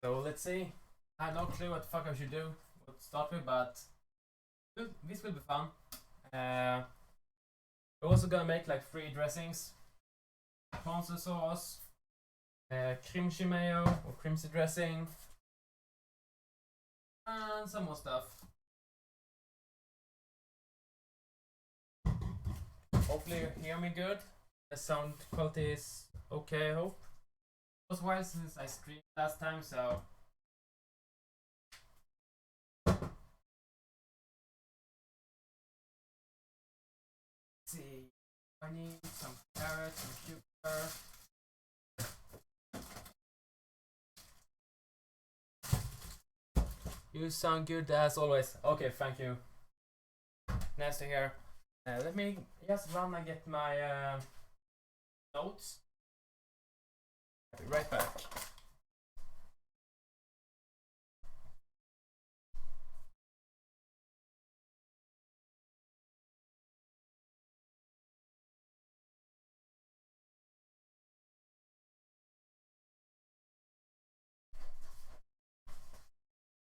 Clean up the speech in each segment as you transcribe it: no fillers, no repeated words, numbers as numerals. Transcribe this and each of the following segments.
So let's see. I have no clue what the fuck I should do, what to start with, but this will be fun. We're also gonna make like 3 dressings: ponzu sauce, kimchi mayo or kimchi dressing, and some more stuff. Hopefully you hear me good. The sound quality is okay, I hope. It was a while since I streamed last time, so let's see. I need some carrots, some cucumber. You sound good as always. Okay, thank you. Nice to hear. Let me just run and get my notes. I'll be right back.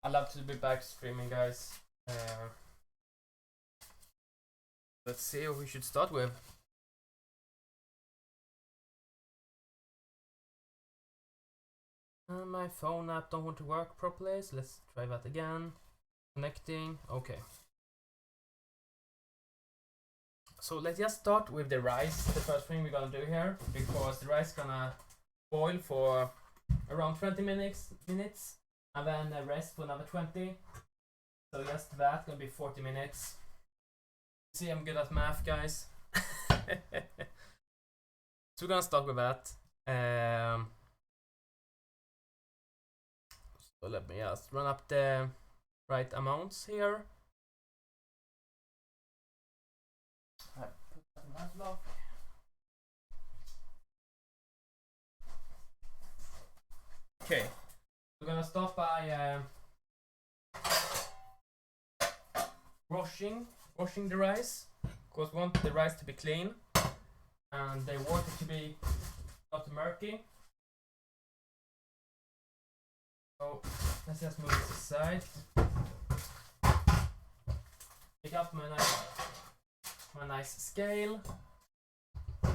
I love to be back streaming, guys. Let's see what we should start with. My phone app don't want to work properly, so let's try that again. Connecting, okay. So let's just start with the rice, the first thing we're gonna do here, because the rice is gonna boil for around 20 minutes, and then rest for another 20. So just that gonna be 40 minutes. See, I'm good at math, guys. So we're gonna start with that. So let me just run up the right amounts here. I put that in that block. Okay, we're gonna start by washing the rice, because we want the rice to be clean and the water to be not murky. So let's just move this aside. Pick up my nice scale, put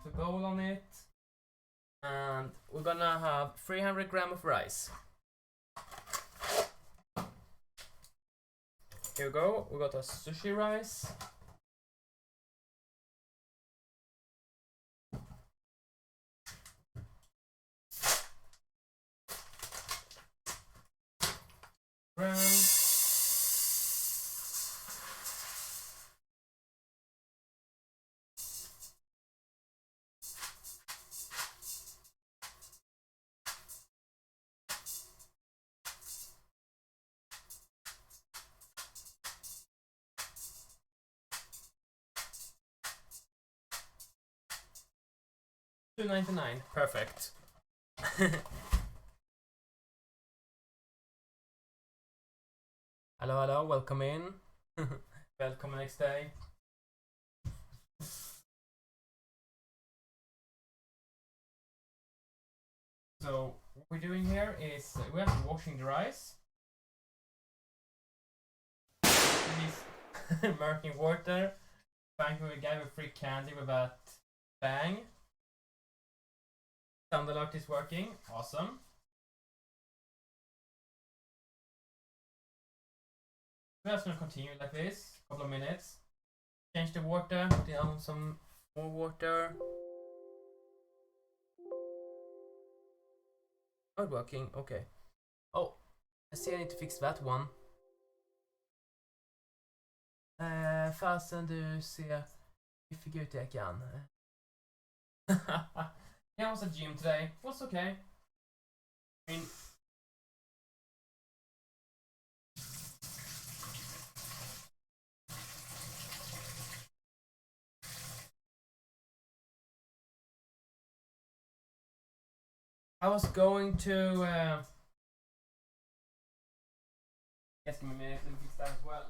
a bowl on it, and we're gonna have 300 grams of rice. Here we go, we got a sushi rice. Grams. $2.99, perfect. Hello, welcome in. Welcome next day. So what we're doing here is we have to washing the rice. This murky water. Thankfully we gave a free candy with that bang. Sound alert is working. Awesome. We're just gonna continue like this, a couple of minutes. Change the water, put down some more water. Not working, okay. Oh, I see I need to fix that one. Fasen du ser fiffig ut jag kan. Yeah, I was at gym today. Was okay. I mean, I was going to just give me a minute, let me fix that as well.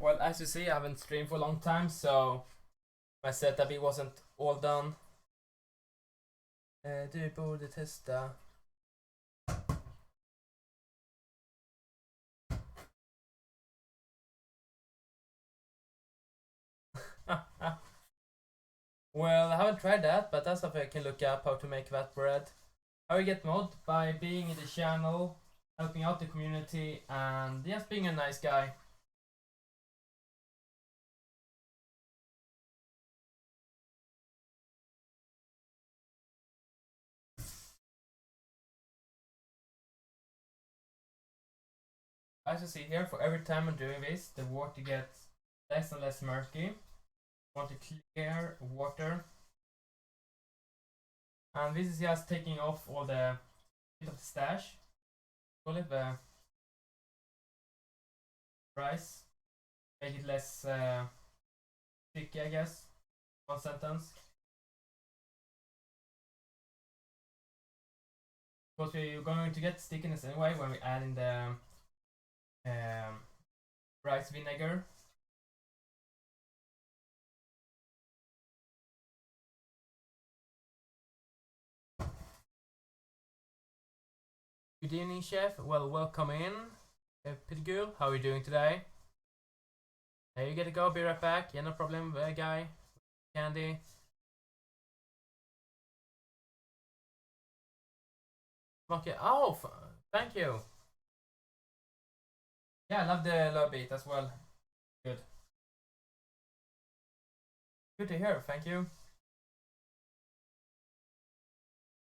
Well, as you see, I haven't streamed for a long time, so my setup it wasn't all done. Du borde testa. Well, I haven't tried that, but that's something I can look up how to make that bread. How you get mod? By being in the channel, helping out the community, and just being a nice guy. As you see here, for every time I'm doing this, the water gets less and less murky. I want to clear water. And this is just taking off all the bit of stash. Call it the rice. Make it less sticky, I guess. One sentence. Because we're going to get stickiness anyway when we add in the rice vinegar. Good evening, chef. Well, welcome in. Pretty good. How are you doing today? You gotta go. Be right back. Yeah, no problem, guy. Candy. Okay. Oh, thank you. Yeah, I love the love beat as well. Good. Good to hear. Thank you.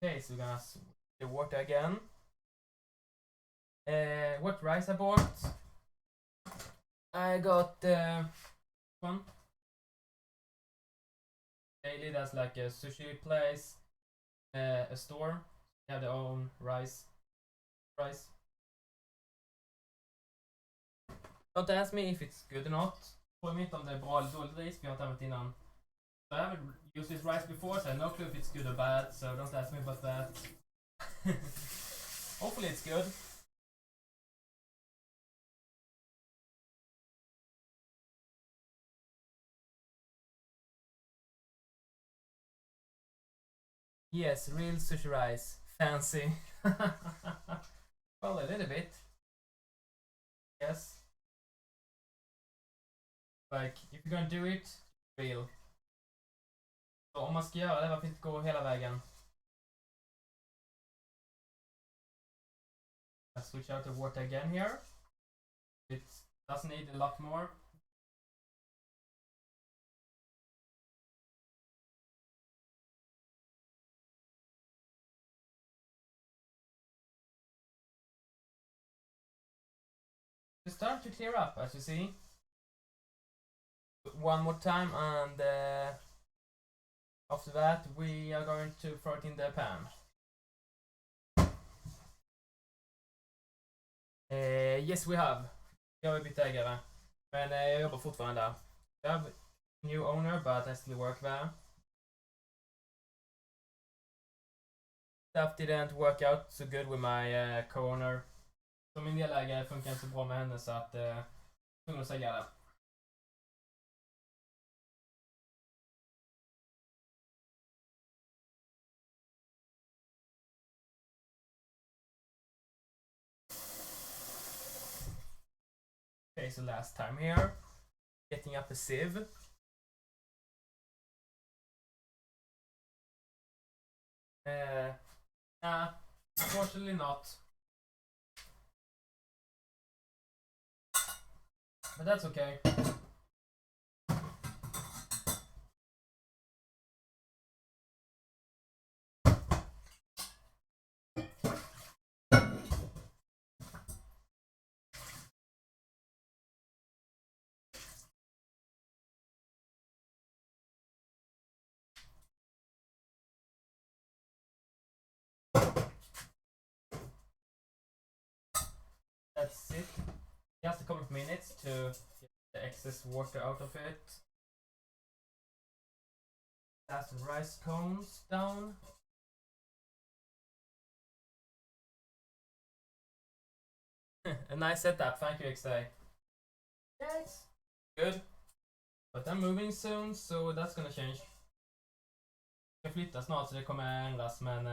Okay, so we're gonna switch the water again. What rice I bought? I got one. Daily, that's like a sushi place, a store. They have their own rice. Don't ask me if it's good or not. Fråga mig inte om det är bra eller dåligt ris, vi har inte använt innan. So I haven't used this rice before, so I have no clue if it's good or bad, so don't ask me about that. Hopefully it's good. Yes, real sushi rice. Fancy. Well, a little bit. Yes. Like, if you're gonna do it, real. Så om man ska göra det, varför inte gå hela vägen? I switch out the water again here. It doesn't need a lot more. It's starting to clear up, as you see. One more time, and after that we are going to throw it in the pan. Yes, we have. Jag är bytt ägare, men jag jobbar fortfarande där. Jag har new owner, but I still work there. Stuff didn't work out so good with my co-owner. Så min delägare funkar inte så bra med henne, så att tvungen att säga det. Okay, so last time here, getting up a sieve. Nah, unfortunately not. But that's okay. That's it. Just a couple of minutes to get the excess water out of it. That's the rice cones down. A nice setup, thank you, XA. Yes. good. But I'm moving soon, so that's gonna change. Jag flyttar snart så det kommer ändras, men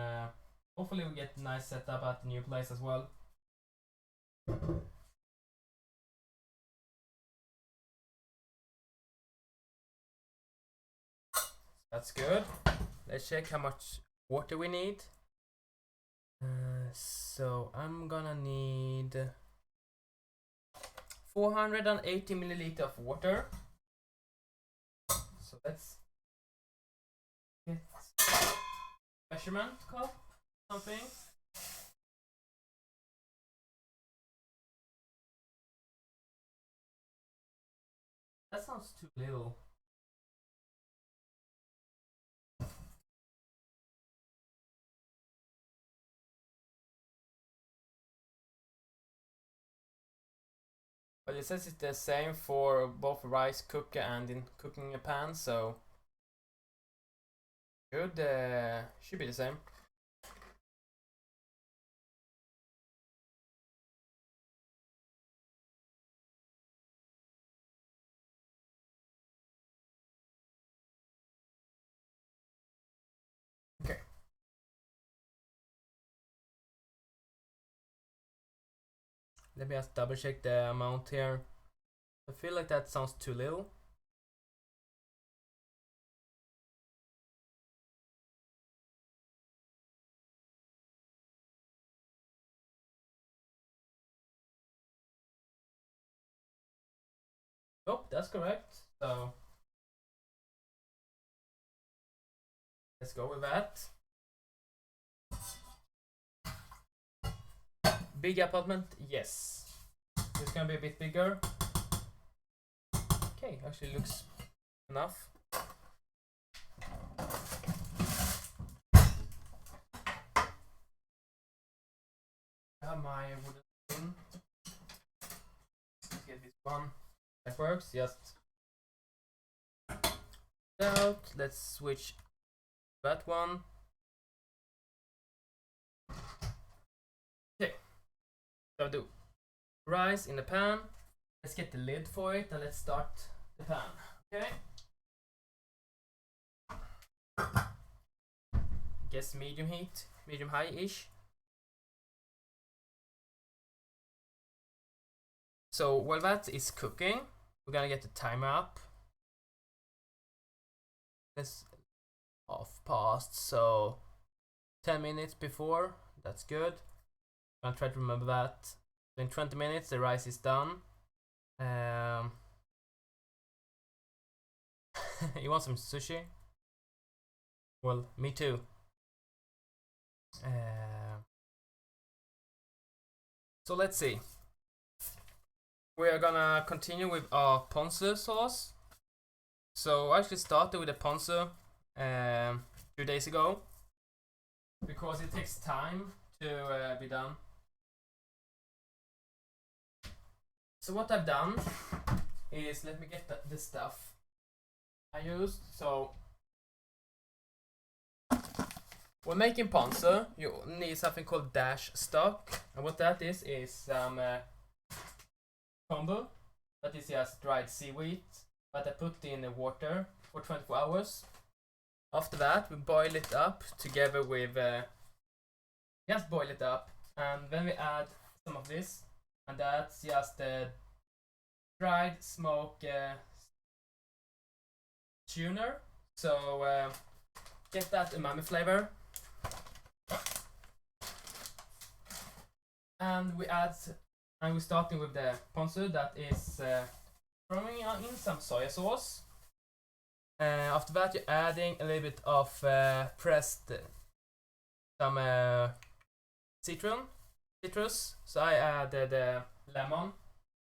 hopefully we get a nice setup at the new place as well. That's good. Let's check how much water we need. So I'm gonna need 480 milliliter of water. So let's get measurement cup, something. That sounds too little. But it says it's the same for both rice cooker and in cooking a pan, so should be the same. Okay. Let me just double check the amount here. I feel like that sounds too little. Nope, that's correct. So let's go with that. Big apartment, yes. It's gonna be a bit bigger. Okay, actually looks enough. I have my wooden spoon. Let's get this one. That works, just out. Let's switch that one. Okay, so do rice in the pan. Let's get the lid for it and let's start the pan. Okay. Guess medium heat, medium high-ish. So while that is cooking, we're gonna get the timer up. It's half past, so 10 minutes before. That's good. I'll try to remember that. In 20 minutes, the rice is done. You want some sushi? Well, me too. So let's see. We are gonna continue with our ponzu sauce. So I actually started with the ponzu 2 days ago because it takes time to be done. So what I've done is, let me get the stuff I used. So when making ponzu, you need something called dash stock, and what that is some kombu, that is just dried seaweed that I put in the water for 24 hours. After that, we boil it up together with just boil it up, and then we add some of this, and that's just the dried smoke tuner. So get that umami flavor, and we're starting with the ponzu that is throwing in some soy sauce. After that, you're adding a little bit of pressed some citrus. So I added lemon,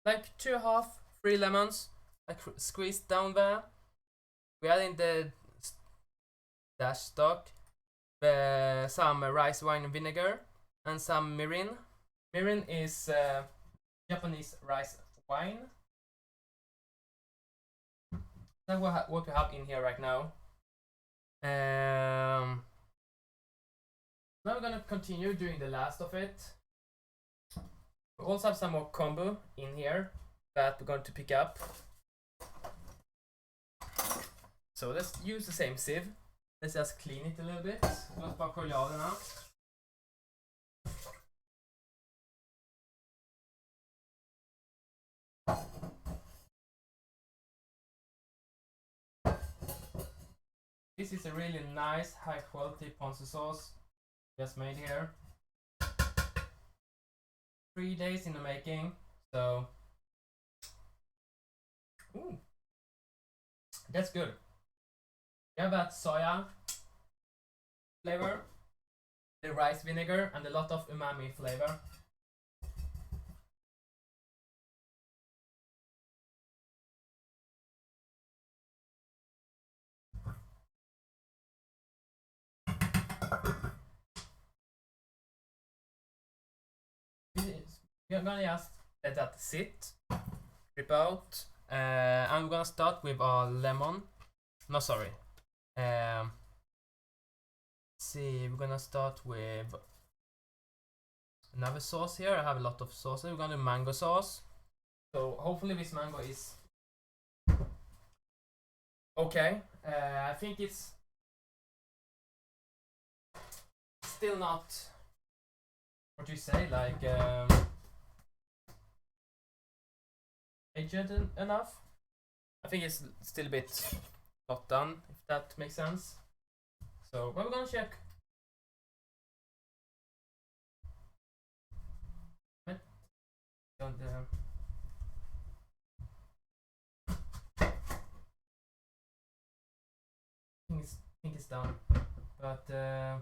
like 2.5, 3 lemons, like squeezed down there. We're adding the dash stock, some rice wine vinegar, and some mirin. Mirin is Japanese rice wine. That's what we have in here right now. Now we're gonna continue doing the last of it. We also have some more kombu in here that we're going to pick up. So let's use the same sieve. Let's just clean it a little bit. Låt bara skölja av den här. This is a really nice, high quality ponzu sauce just made here. 3 days in the making, so ooh, that's good. You have that soya flavor, the rice vinegar, and a lot of umami flavor. We're gonna just let that sit, drip out. I'm gonna start with a lemon. No, sorry. See, we're gonna start with another sauce here. I have a lot of sauces. We're gonna do mango sauce. So hopefully this mango is okay. I think it's still not, what do you say, like aged enough. I think it's still a bit not done, if that makes sense. So we're gonna check. I think it's done, but can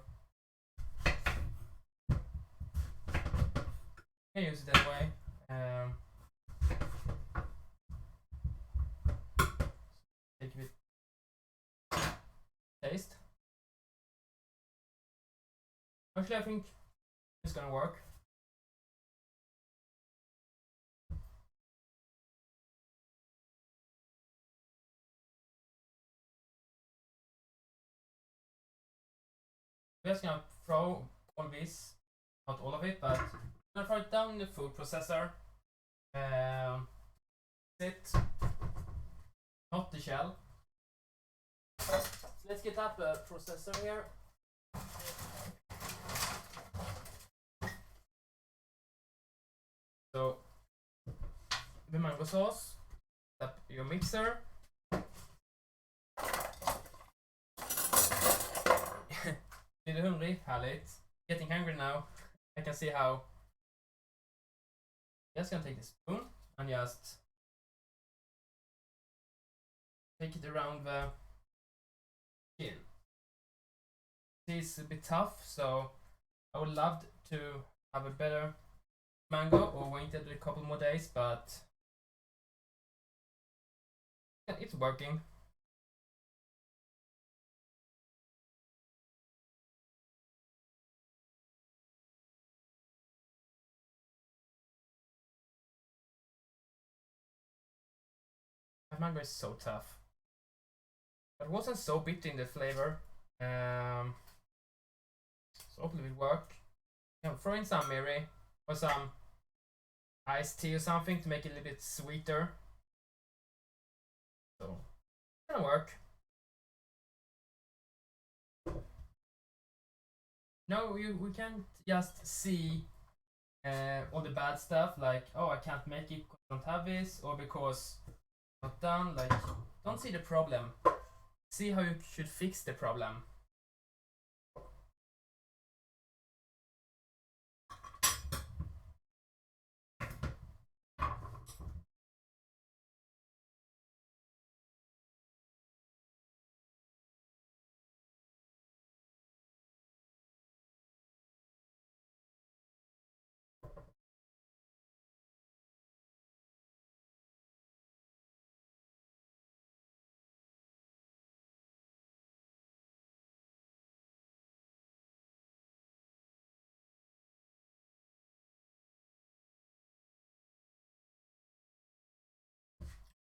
use it that way. Take a bit taste. Actually, I think it's gonna work. We're just gonna throw all this, not all of it, but I'm gonna throw it down in the food processor. Sit, not the shell. So let's get up the processor here. So the mango sauce, up your mixer. Är du hungrig? Härligt. Getting hungry now. I can see how. Just gonna take the spoon and just take it around the skin. It's a bit tough, so I would love to have a better mango or waited a couple more days, but it's working. That mango is so tough, but it wasn't so bitter in the flavor. So hopefully it will work. Throw in some Miri or some iced tea or something to make it a little bit sweeter. So it's gonna work. No, we can't just see all the bad stuff, like, oh, I can't make it because I don't have this, or because it's not done. Like, don't see the problem. See how you should fix the problem.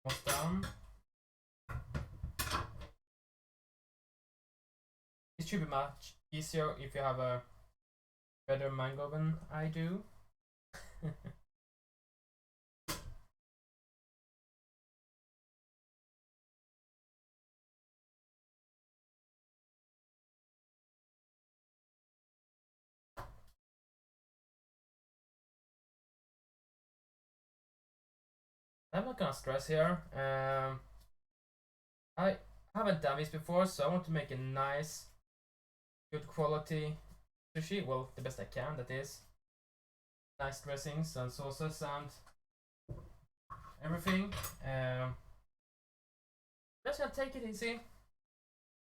Almost done. It should be much easier if you have a better mango than I do. I'm not gonna stress here. I haven't done this before, so I want to make a nice, good quality sushi. Well, the best I can, that is. Nice dressings and sauces and everything. Just gonna take it easy.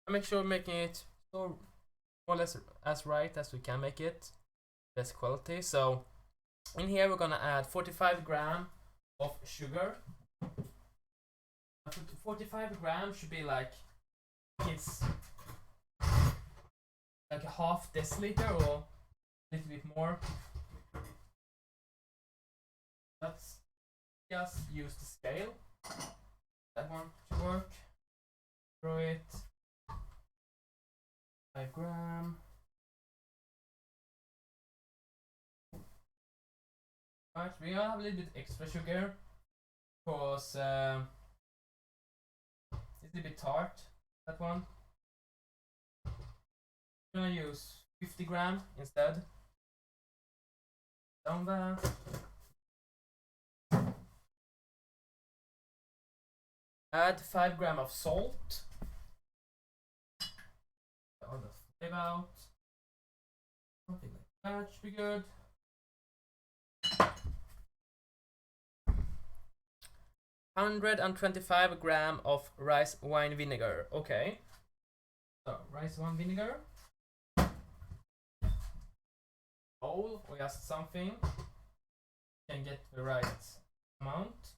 I make sure making it so more or less as right as we can make it. Best quality. So in here we're gonna add 45 gram of sugar. 45 grams should be like, it's like a half deciliter or a little bit more. Let's just use the scale. That one should work. Throw it. 5 gram. Alright, we gonna have a little bit extra sugar because it's a little bit tart, that one. I'm gonna use 50 gram instead. Down there. Add 5 gram of salt. All the flavor out. Something like that should be good. 125 gram of rice wine vinegar. Okay. So rice wine vinegar. Bowl or just something. Can get the right amount.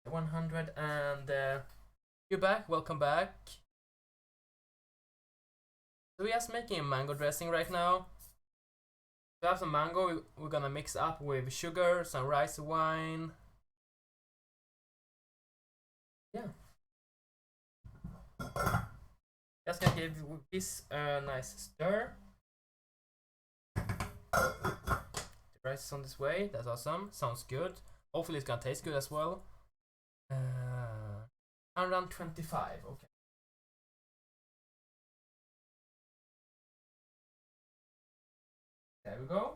$100 and you're back. Welcome back. So we're just making a mango dressing right now. We have some mango. We're gonna mix up with sugar, some rice wine. Yeah. Just gonna give this a nice stir. The rice is on this way. That's awesome. Sounds good. Hopefully it's gonna taste good as well. 125. Okay. There we go.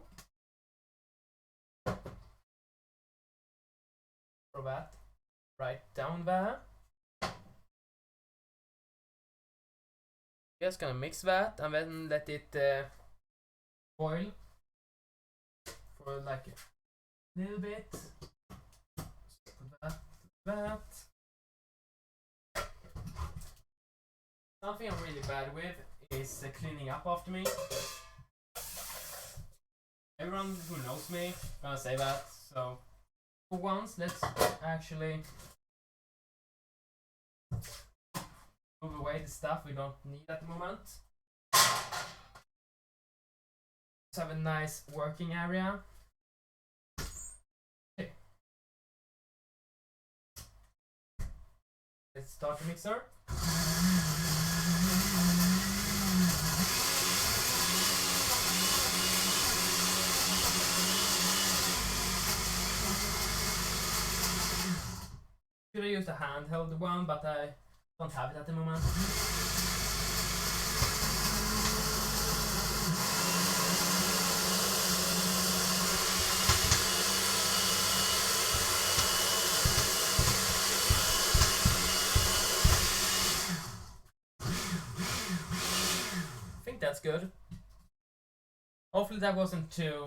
Throw that right down there. Just gonna mix that and then let it boil for like a little bit. Put that. Something I'm really bad with is cleaning up after me. Everyone who knows me gonna say that. So for once, let's actually move away the stuff we don't need at the moment. Let's have a nice working area. Okay. Let's start the mixer. Should I use the handheld one, but I don't have it at the moment. I think that's good. Hopefully that wasn't too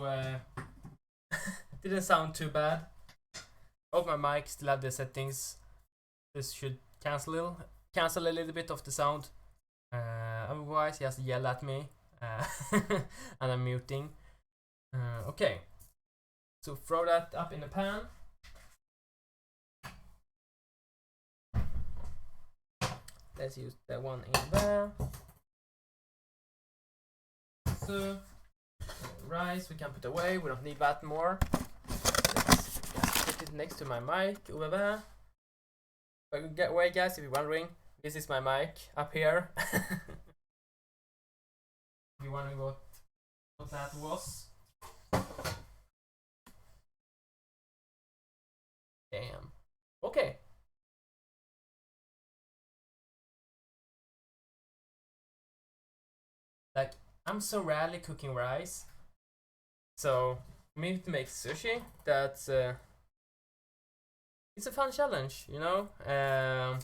didn't sound too bad. Hope my mic still have the settings. This should cancel a little bit of the sound. Otherwise, just yell at me, and I'm muting. Okay, so throw that up in the pan. Let's use the one in there. So rice we can put away. We don't need that more. Let's put it next to my mic over there. Wait guys, if you're wondering, this is my mic up here. If you're wondering what that was. Damn. Okay. Like, I'm so rarely cooking rice. So for me to make sushi, that's it's a fun challenge, you know. I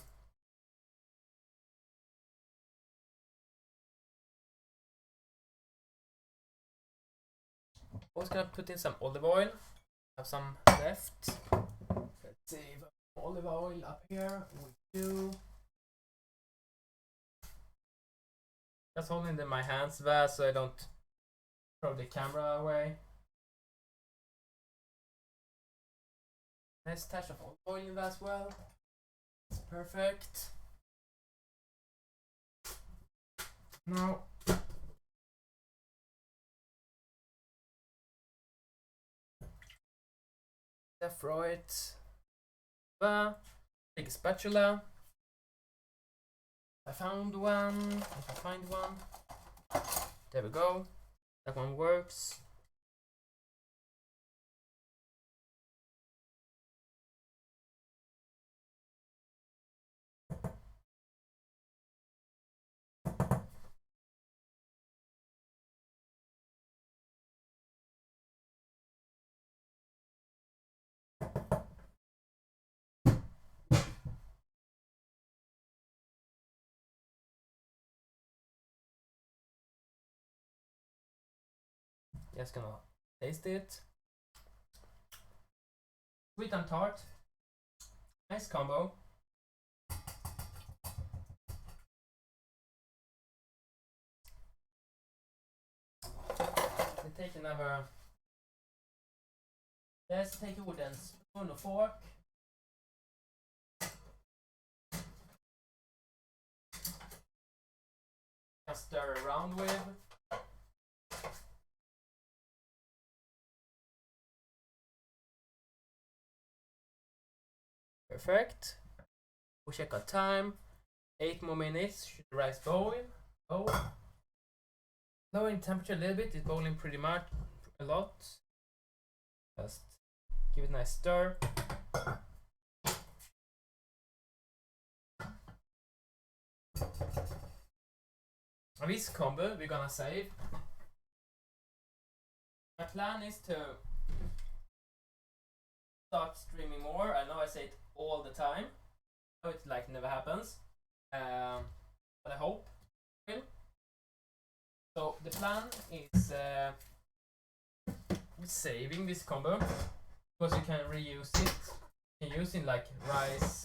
was gonna put in some olive oil. Have some left. Let's see, olive oil up here. We do. Just holding it in my hands there so I don't throw the camera away. Nice touch of olive oil in there as well. It's perfect. Now throw it there. Take a spatula. I found one. If I find one. There we go. That one works. Just gonna taste it. Sweet and tart. Nice combo. Take another. Let's take a wooden spoon or fork. And stir around with. Perfect. We check our time. 8 more minutes. Should the rice boil? Oh. Lowering temperature a little bit. It's boiling pretty much a lot. Just give it a nice stir. And this combo we're gonna save. My plan is to start streaming more. I know I say it all the time. I know it like never happens. But I hope it will. So the plan is saving this combo because you can reuse it. You can use it in like rice.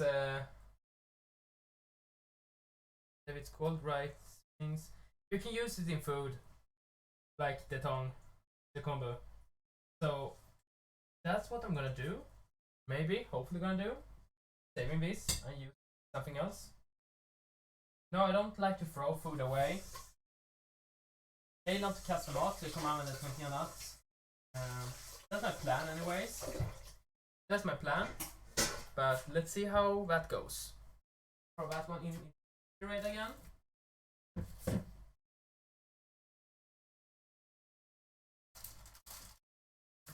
If it's called rice things, you can use it in food, like the tongue, the combo. So that's what I'm gonna do. Maybe, hopefully, gonna do. Saving this and use something else. No, I don't like to throw food away. Jag gillar inte att kasta mat, så jag kommer använda det till någonting annat. That's my plan anyways. That's my plan. But let's see how that goes. Throw that one in the refrigerator again.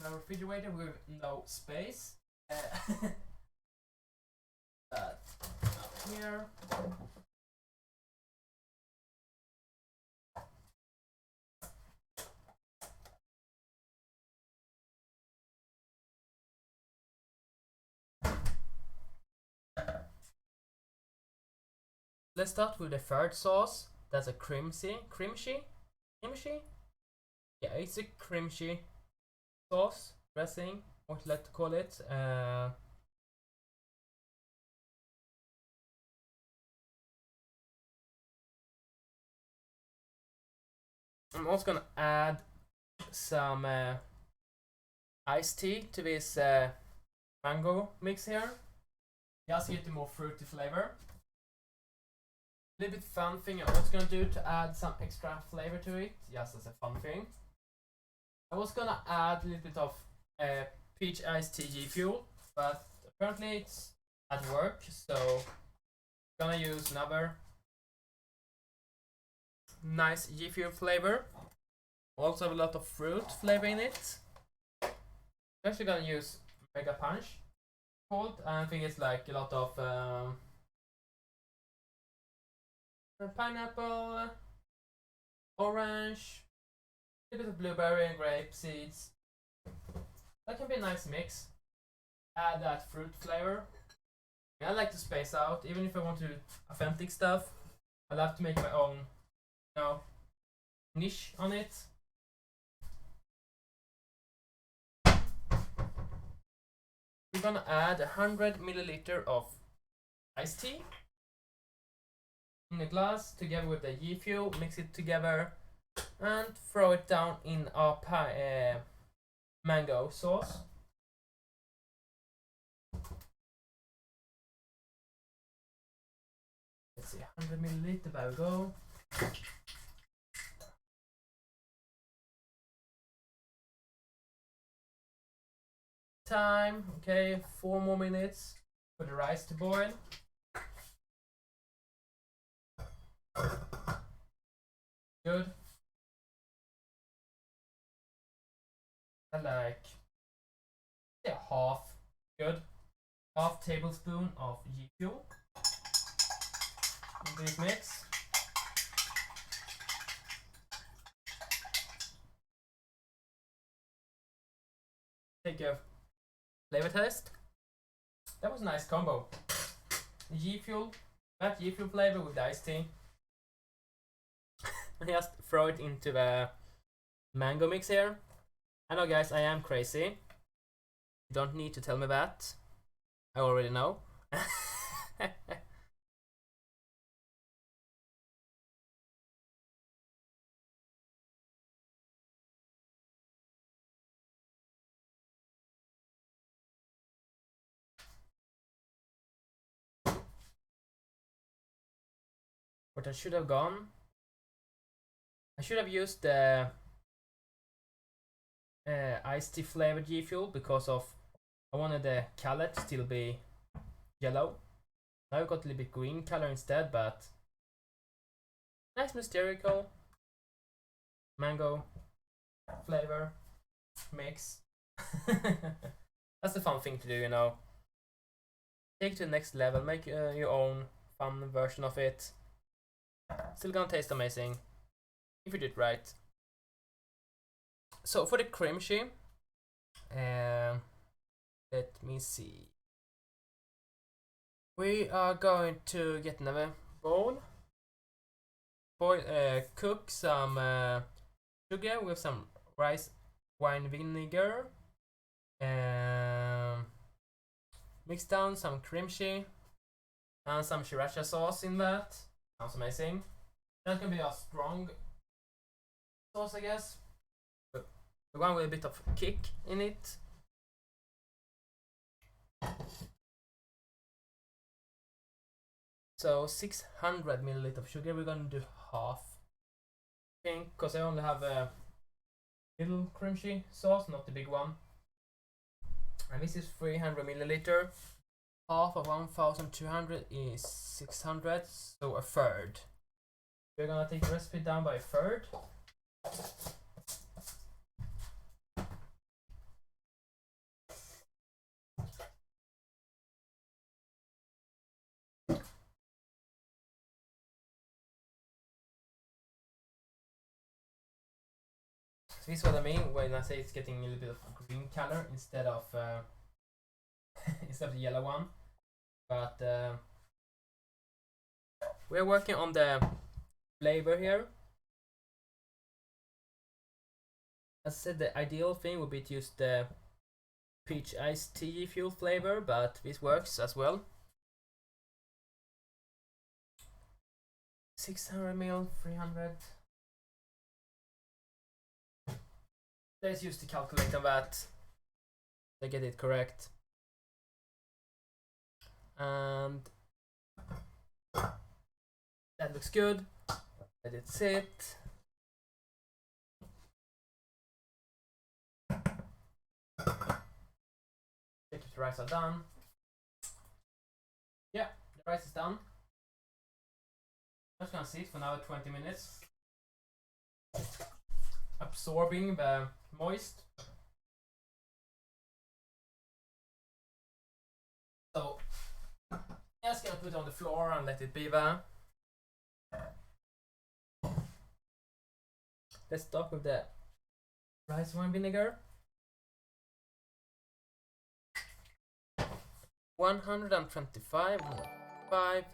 A refrigerator with no space. Up here. Let's start with the third sauce. That's a kimchi. Yeah, it's a kimchi sauce dressing. What you like to call it? I'm also gonna add some iced tea to this mango mix here. Just to get the more fruity flavor. A little bit fun thing I'm also gonna do to add some extra flavor to it, just as a fun thing. I was gonna add a little bit of peach iced tea G Fuel, but apparently it's at work, so I'm gonna use another nice G Fuel flavor. Also have a lot of fruit flavor in it. I'm actually gonna use Mega Punch cold, and I think it's like a lot of pineapple, orange, a bit of blueberry and grape seeds, That can be a nice mix. Add that fruit flavor. I like to space out, even if I want to do authentic stuff. I love to make my own, niche on it. We're gonna add 100 milliliter of iced tea in a glass together with the G fuel. Mix it together and throw it down in our mango sauce. Let's see, 100 milliliter, there we go. Time, okay, 4 more minutes for the rice to boil. Good. I like, yeah, half. Good. Half tablespoon of G fuel. Big mix. Take a flavor test. That was a nice combo. G fuel, that G fuel flavor with the iced tea. And just throw it into the mango mix here. I know, guys, I am crazy. You don't need to tell me that. I already know. What I should have gone, I should have used the iced tea flavored G fuel because of I wanted the color to still be yellow. Now I got a little bit green color instead, but nice mysterical mango flavor mix. That's the fun thing to do, you know. Take it to the next level, make your own fun version of it. Still gonna taste amazing if you do it right. So for the kimchi, let me see. We are going to get another bowl. Cook some sugar with some rice wine vinegar. Mix down some kimchi and some sriracha sauce in that. Sounds amazing. That can be a strong sauce, I guess. But the one with a bit of kick in it. So 600 milliliter of sugar. We're gonna do half. I think, because I only have a little kimchi sauce, not the big one. And this is 300 milliliter. Half of 1200 is 600, so a third. We're gonna take the recipe down by a third. So this is what I mean when I say it's getting a little bit of green color instead of instead of the yellow one. But we're working on the flavor here. As I said, the ideal thing would be to use the peach iced tea fuel flavor, but this works as well. 600 ml, 300. Let's use the calculator on that to get it correct. And that looks good. Let it sit. Check if the rice are done. Yeah, the rice is done. Just gonna sit for another 20 minutes. Absorbing the moist. So just gonna put it on the floor and let it be there. Let's start with the rice wine vinegar. 125. 5.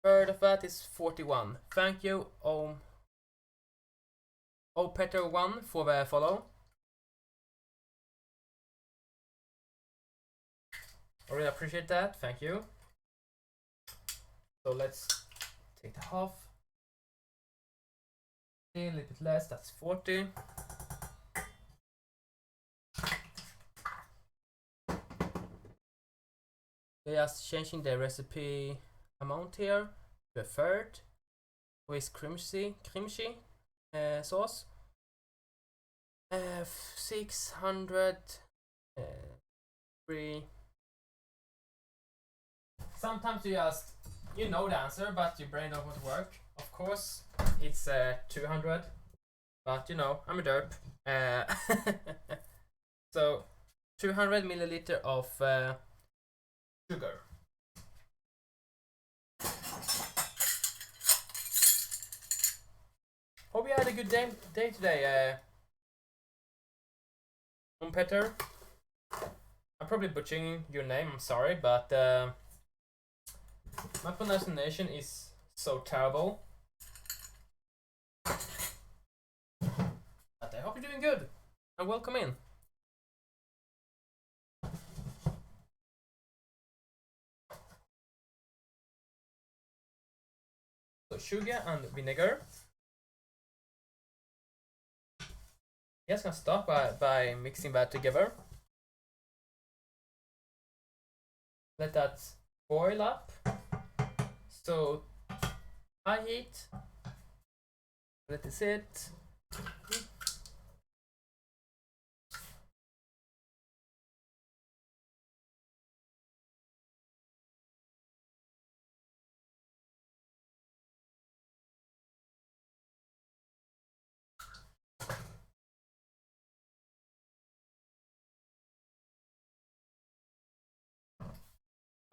Third of that is 41. Thank you, Peter1 for the follow. I really appreciate that. Thank you. So let's take the half. A little bit less. That's 40. Just changing the recipe amount here to a third with kimchi sauce. 600. 3. Sometimes you know the answer, but your brain don't want to work. Of course, it's 200, but you know, I'm a derp. So 200 milliliter of sugar. Hope you had a good day today, Peter. I'm probably butchering your name, I'm sorry, but my pronunciation is so terrible. But I hope you're doing good, and welcome in. So sugar and vinegar. Just gonna start by mixing that together. Let that boil up. So high heat. Let it sit.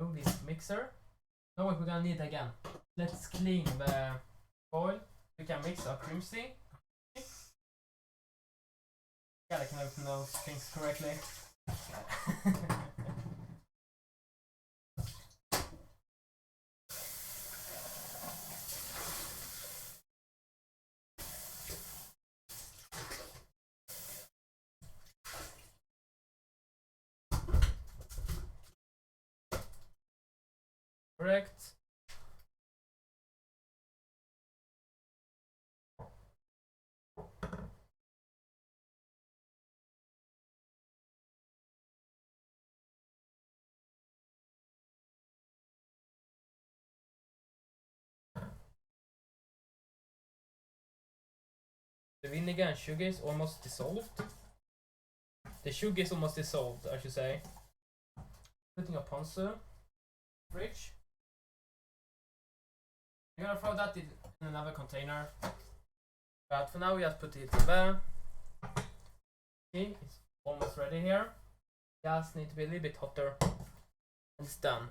Move this mixer. Now what we're gonna need again. Let's clean the bowl. We can mix our kimchi. Yeah, I can open those things correctly. Correct. The vinegar and sugar is almost dissolved. The sugar is almost dissolved, I should say. Putting a ponzu. Fridge. I'm gonna throw that in another container. But for now we just put it in there. See, it's almost ready here. Just need to be a little bit hotter. And it's done.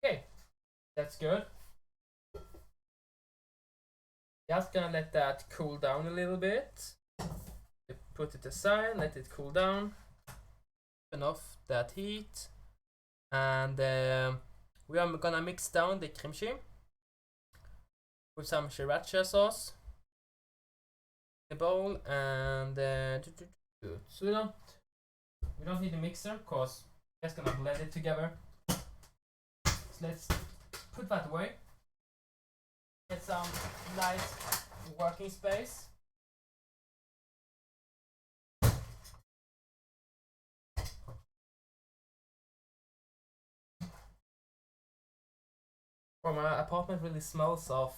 Okay, that's good. Just gonna let that cool down a little bit. Put it aside, let it cool down. Turn off that heat. And we are gonna mix down the kimchi with some sriracha sauce in the bowl. And so we don't need a mixer because we're just gonna blend it together. So let's put that away. Get some nice working space. Well, my apartment really smells of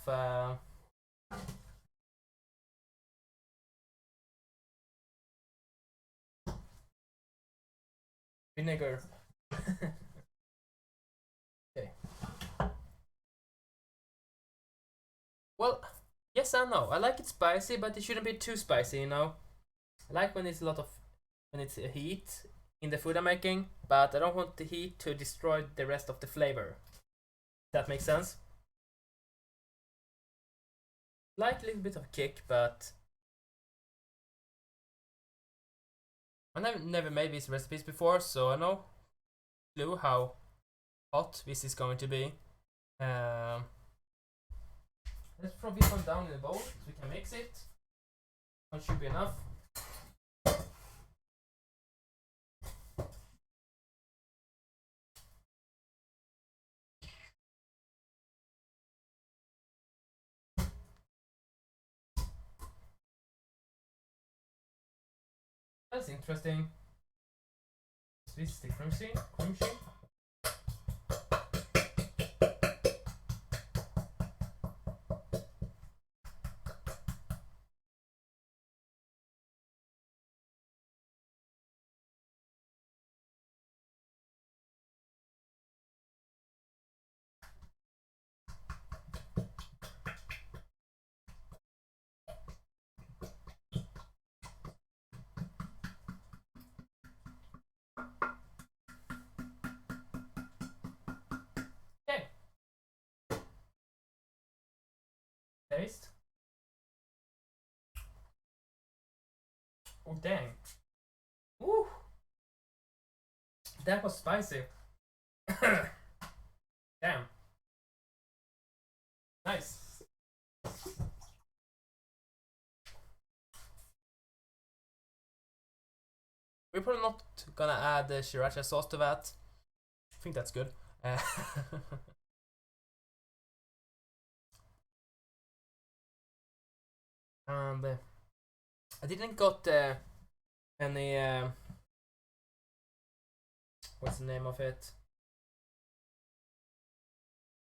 vinegar. Okay. Well, yes and no. I like it spicy, but it shouldn't be too spicy, you know. I like when it's a lot of when it's heat in the food I'm making, but I don't want the heat to destroy the rest of the flavor. That makes sense. Like a little bit of kick, but I never made these recipes before, so I no clue how hot this is going to be. Um, let's throw this one down in the bowl so we can mix it. One should be enough. That's interesting. This is the kimchi. Okay. Taste. Oh dang. Ooh. That was spicy. Damn. Nice. We're probably not gonna add the sriracha sauce to that. I think that's good. And I didn't got any what's the name of it?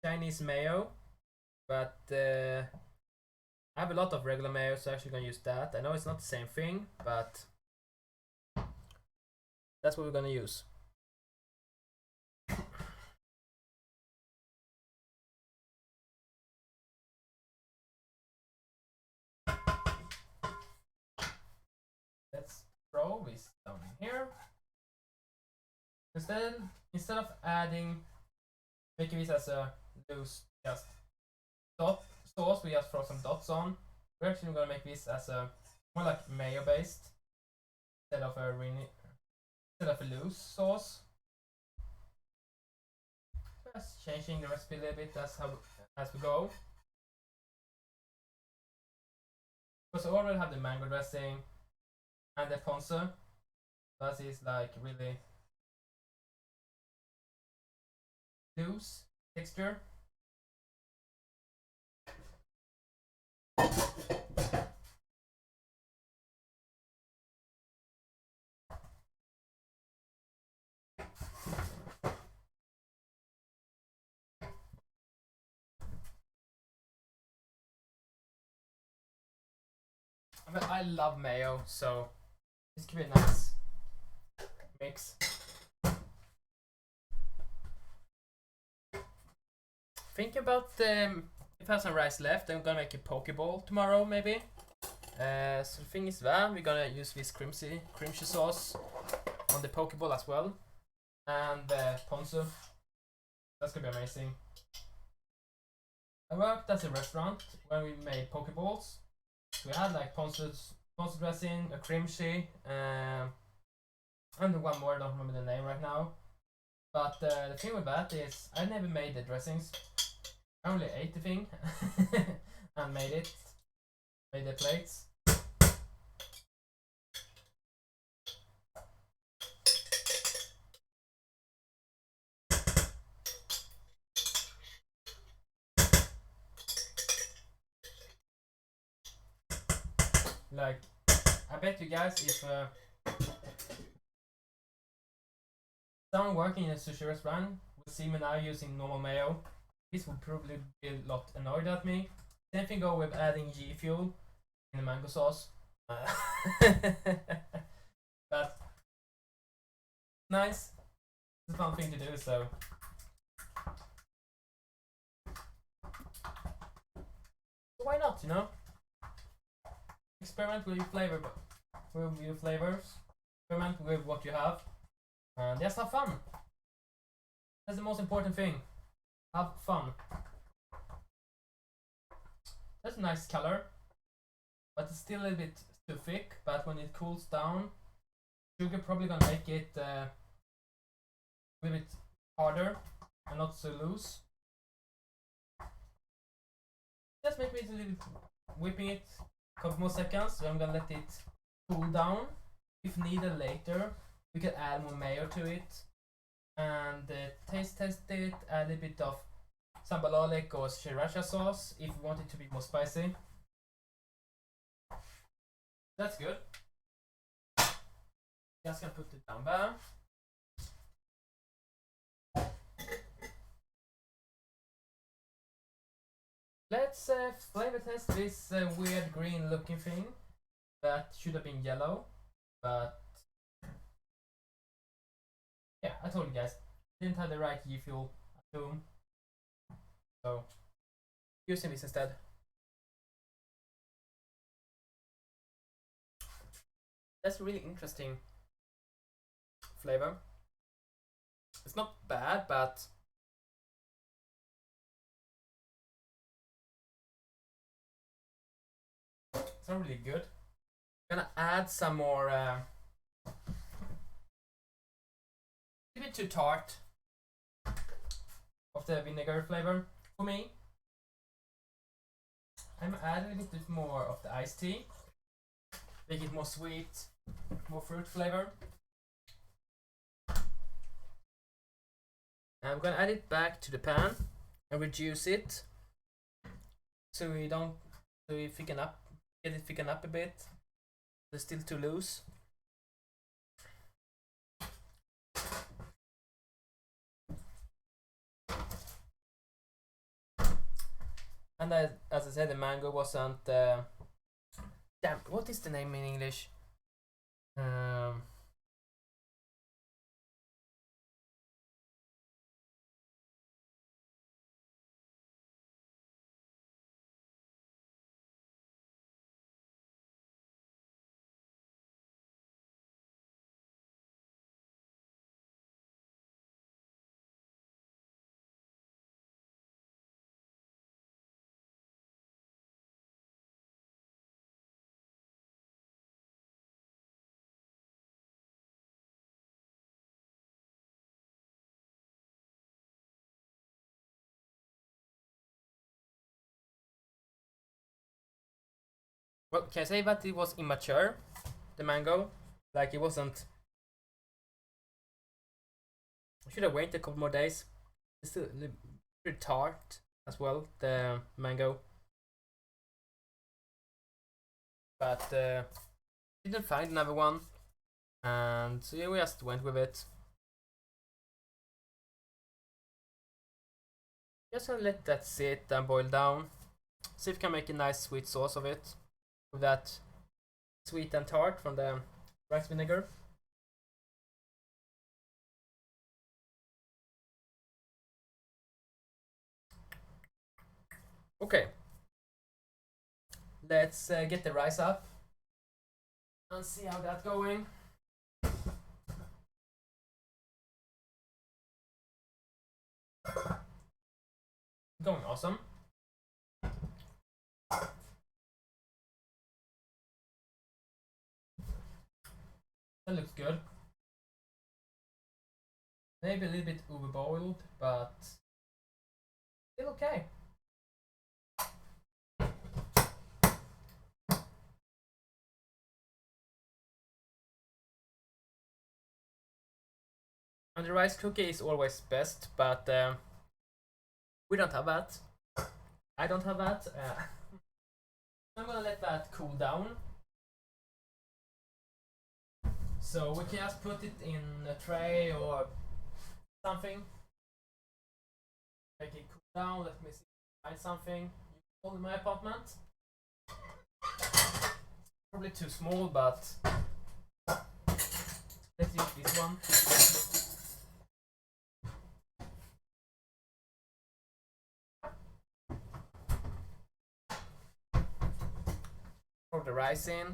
Chinese mayo, but I have a lot of regular mayo, so I'm actually gonna use that. I know it's not the same thing, but that's what we're gonna use. Let's throw this down in here. Instead of making this as a loose just dot sauce, we just throw some dots on. We're actually gonna make this as a more like mayo based instead of a loose sauce. Just changing the recipe a little bit as we go. Because I already have the mango dressing and the ponzu. That is like really loose texture. I mean, I love mayo, so this could be a nice mix. Think about if I have some rice left, I'm gonna make a poke bowl tomorrow, maybe. So the thing is that we're gonna use this kimchi sauce on the poke bowl as well, and the ponzu. That's gonna be amazing. I worked at a restaurant when we made poke bowls. We had like ponzu dressing, a kimchi, and one more. I don't remember the name right now. But the thing with that is, I never made the dressings. I only ate the thing and made the plates. Like, I bet you guys if someone working in a sushi restaurant would see me now using normal mayo, this would probably be a lot annoyed at me. Same thing go with adding G fuel in the mango sauce. But nice. It's a fun thing to do, so. Why not, you know? Experiment with your flavor, with your flavors. Experiment with what you have, and just have fun. That's the most important thing. Have fun. That's a nice color, but it's still a little bit too thick. But when it cools down, sugar probably gonna make it a little bit harder and not so loose. Just make it a little bit, whipping it a couple more seconds. So I'm gonna let it cool down. If needed later, we can add more mayo to it and taste test it. Add a little bit of sambal garlic or sriracha sauce if you want it to be more spicy. That's good. Just gonna put it down there. Let's flavor test this weird green looking thing that should have been yellow, but yeah, I told you guys, didn't have the right G fuel at home, so using this instead. That's a really interesting flavor. It's not bad, but it's not really good. I'm gonna add some more. A bit too tart of the vinegar flavor for me. I'm adding a little bit more of the iced tea, make it more sweet, more fruit flavor. I'm gonna add it back to the pan and reduce it so we don't, so we thicken up, get it thicken up a bit. It's still too loose. And as I said, the mango wasn't. Damn, what is the name in English? Well, can I say that it was immature, the mango? Like it wasn't. I should have waited a couple more days. It's still a little bit tart as well, the mango. But didn't find another one, and so yeah, we just went with it. Just gonna let that sit and boil down. See if we can make a nice sweet sauce of it with that sweet and tart from the rice vinegar. Okay, let's get the rice up and see how that's going. Going awesome. That looks good. Maybe a little bit overboiled, but still okay. And the rice cookie is always best, but we don't have that. I don't have that. I'm gonna let that cool down. So we can just put it in a tray or something. Make it cool down. Let me see. Find something. All in my apartment. Probably too small, but let's use this one. rice in.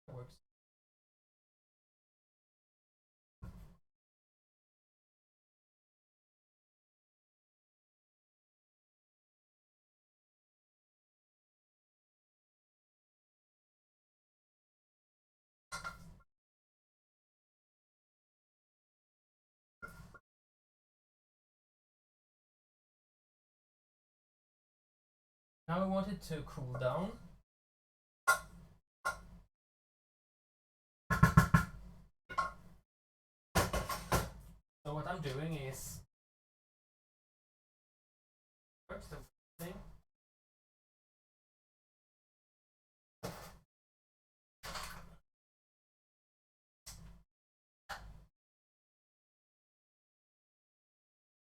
That works. Now we want it to cool down. So what I'm doing is first the thing.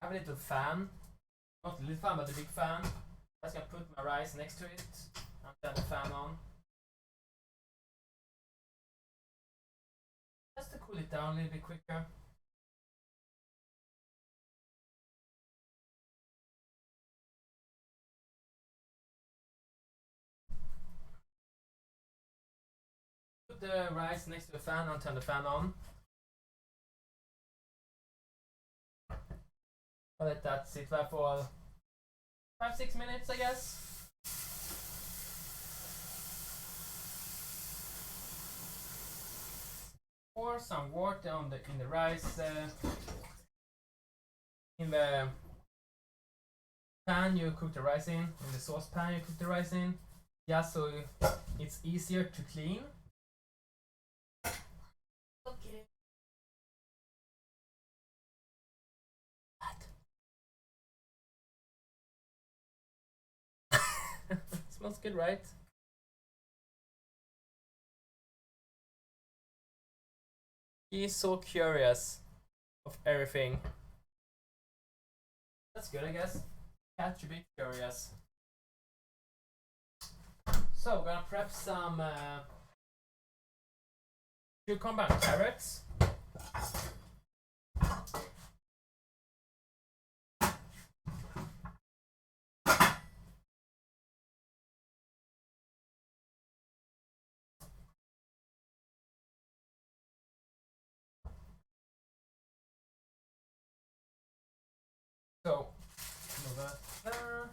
I have a little fan, not a little fan, but a big fan. I just gonna put my rice next to it and turn the fan on. Just to cool it down a little bit quicker. Put the rice next to the fan and turn the fan on. I'll let that sit there for 5-6 minutes, I guess. Pour some water on in the rice. In the pan you cook the rice in the saucepan you cook the rice in, just so it's easier to clean. Okay. Smells good, right? He's so curious of everything. That's good, I guess. Cat should be curious. So we're gonna prep some cucumber and carrots. So move that there.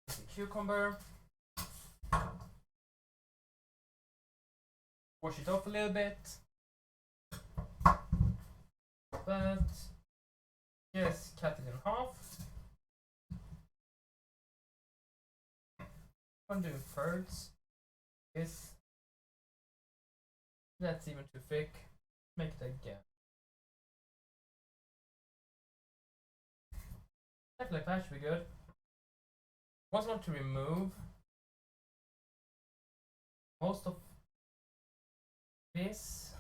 The cucumber. Wash it off a little bit. But just cut it in half. I'm doing thirds. This that's even too thick. Make it again. Like that should be good. Also want to remove most of this.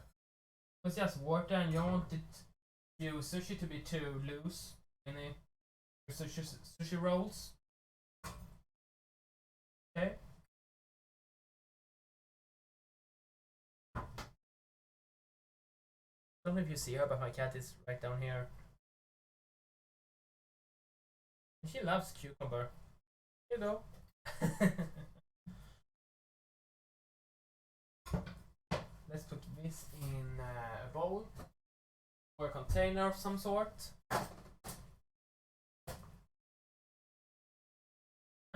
It's just water, and you don't want your sushi to be too loose in your sushi rolls. Okay. I don't know if you see her, but my cat is right down here. She loves cucumber. You know. Let's put this in a bowl or a container of some sort.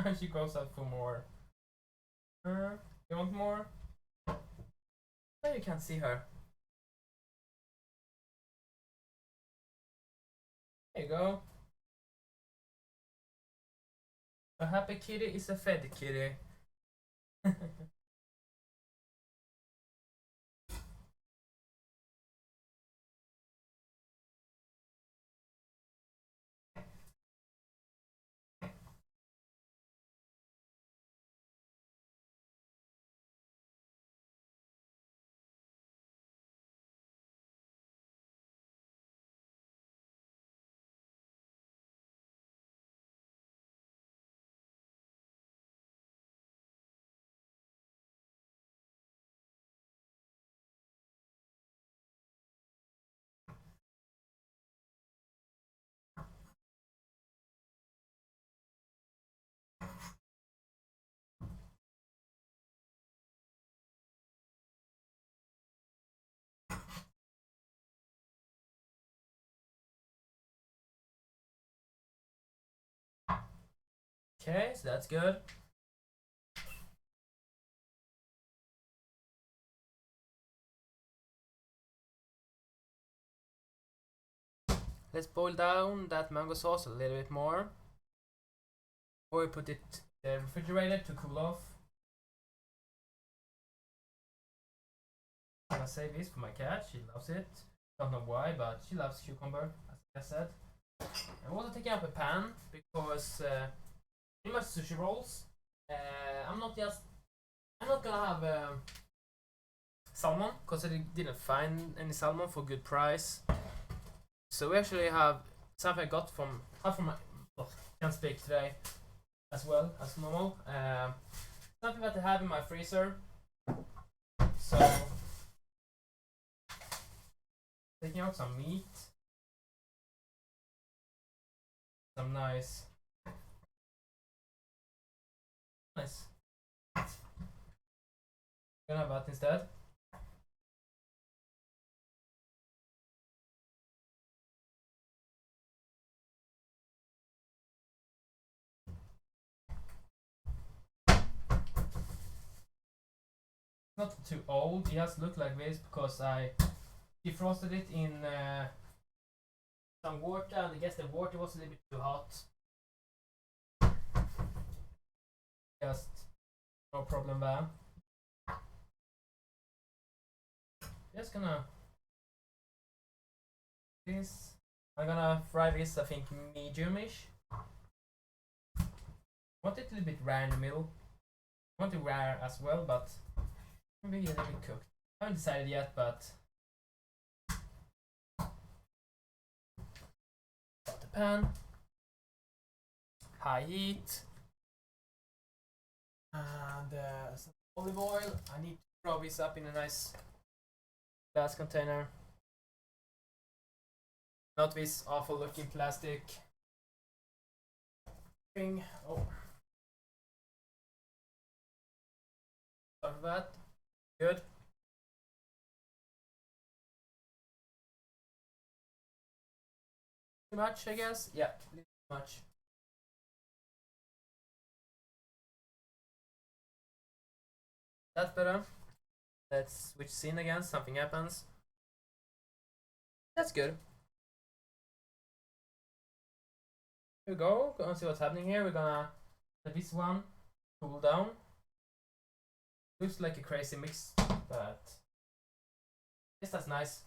And she goes out for more. You want more? No, you can't see her. There you go. A happy kitty is a fed kitty. Okay, so that's good. Let's boil down that mango sauce a little bit more. Or we put it in the refrigerator to cool off. I'm gonna save this for my cat. She loves it. Don't know why, but she loves cucumber, as I said. I'm also taking up a pan because pretty much sushi rolls. I'm not gonna have salmon because I didn't find any salmon for good price. So we actually have something I got from my can't speak today as well as normal. Something that I have in my freezer. So taking out some meat, some nice. Gonna have that instead. Not too old. It just looked like this because I defrosted it in some water, and I guess the water was a little bit too hot. Just no problem there. Just gonna this. I'm gonna fry this. I think medium-ish. Want it a little bit rare in the middle. I want it rare as well, but maybe a little bit cooked. I haven't decided yet, but got the pan, high heat, and some olive oil. I need to throw this up in a nice glass container. Not this awful looking plastic thing. Oh. Start with that. Good. Too much, I guess? Yeah, too much. That's better. Let's switch scene again. Something happens. That's good. Here we go. Gonna see what's happening here. We're gonna let this one cool down. Looks like a crazy mix, but yes, that's nice.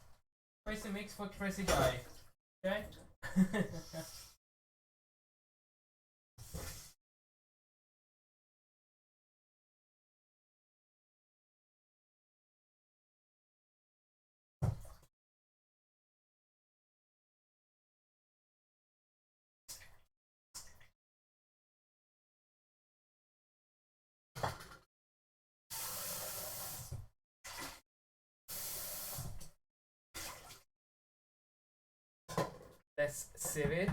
Crazy mix for crazy guy. Okay. Let's sieve it.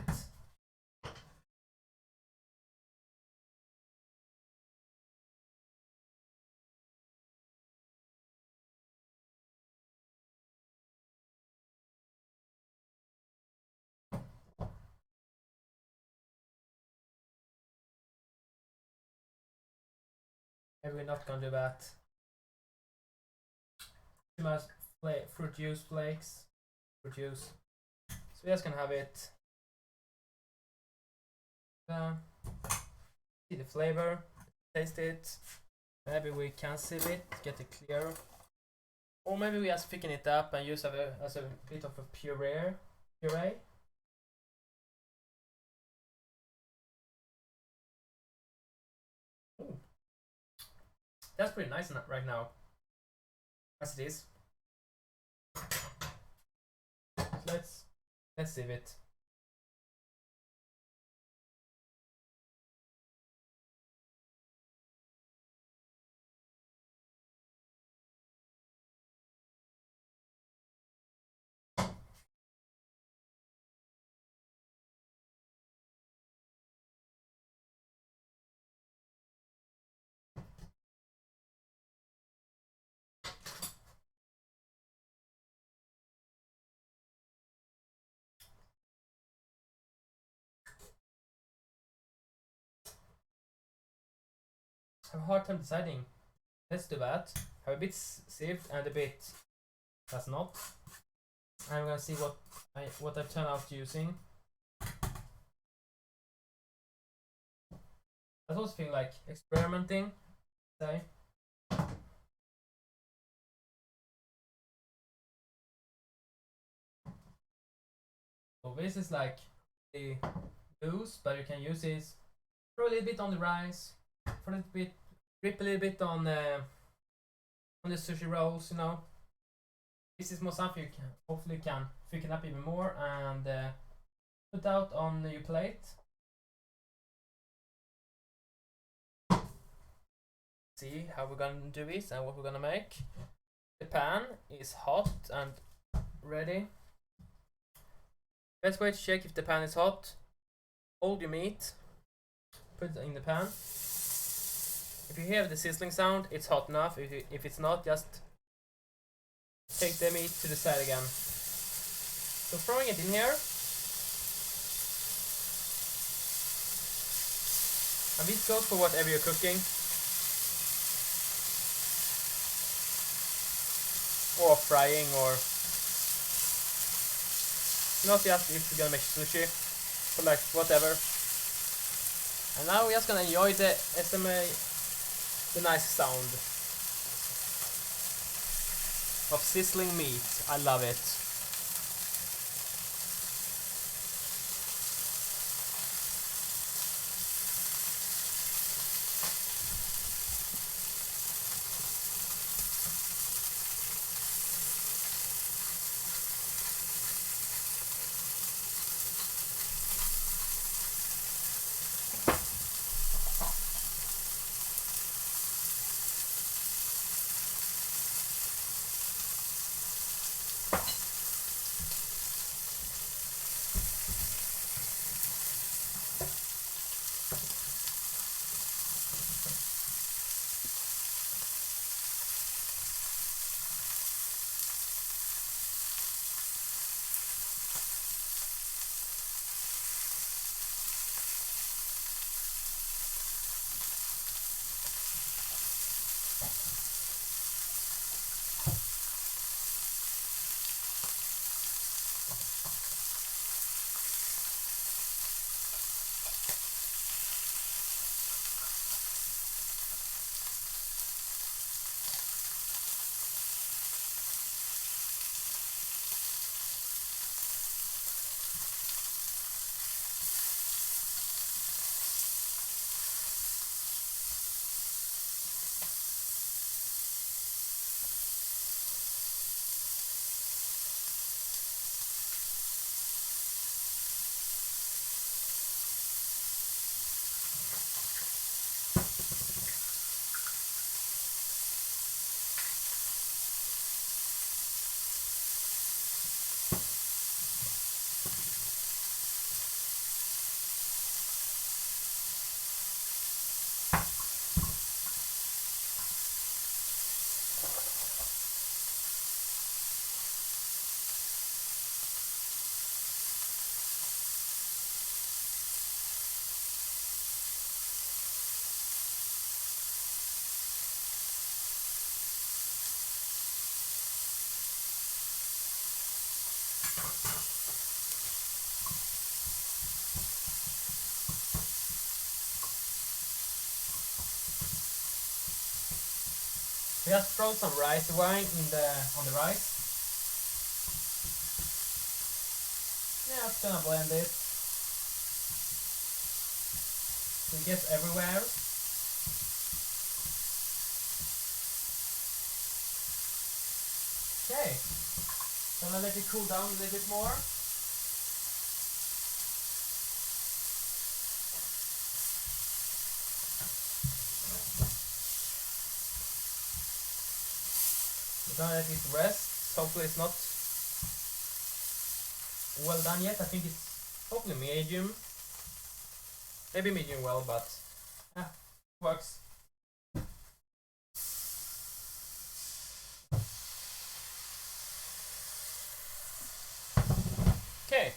Maybe we're not gonna do that. Too much fruit juice flakes. Fruit juice. So we're just gonna have it. See the flavor. Taste it. Maybe we can sieve it, get it clear. Or maybe we just thicken it up and use it as a bit of a puree. Ooh. That's pretty nice right now. As it is. So let's sieve it. have a hard time deciding. Let's do that. Have a bit sieved and a bit that's not. I'm gonna see what I turn out using. I also feel like experimenting. Say. So this is like the loose, but you can use this. Throw a little bit on the rice. For a little bit, drip a little bit on the sushi rolls. You know. This is more something you can hopefully can thicken up even more and put out on your plate. See how we're gonna do this and what we're gonna make. The pan is hot and ready. Best way to check if the pan is hot: hold your meat, put it in the pan. If you hear the sizzling sound, it's hot enough. If it's not, just take the meat to the side again. So throwing it in here. And this goes for whatever you're cooking. Or frying, or not just if you're gonna make sushi, but like whatever. And now we're just gonna enjoy the the nice sound of sizzling meat. I love it. Just throw some rice wine on the rice. Yeah, just gonna blend it so it gets everywhere. Okay, gonna let it cool down a little bit more. We're gonna let it rest. Hopefully it's not well done yet. I think it's hopefully medium. Maybe medium well, but works. Okay.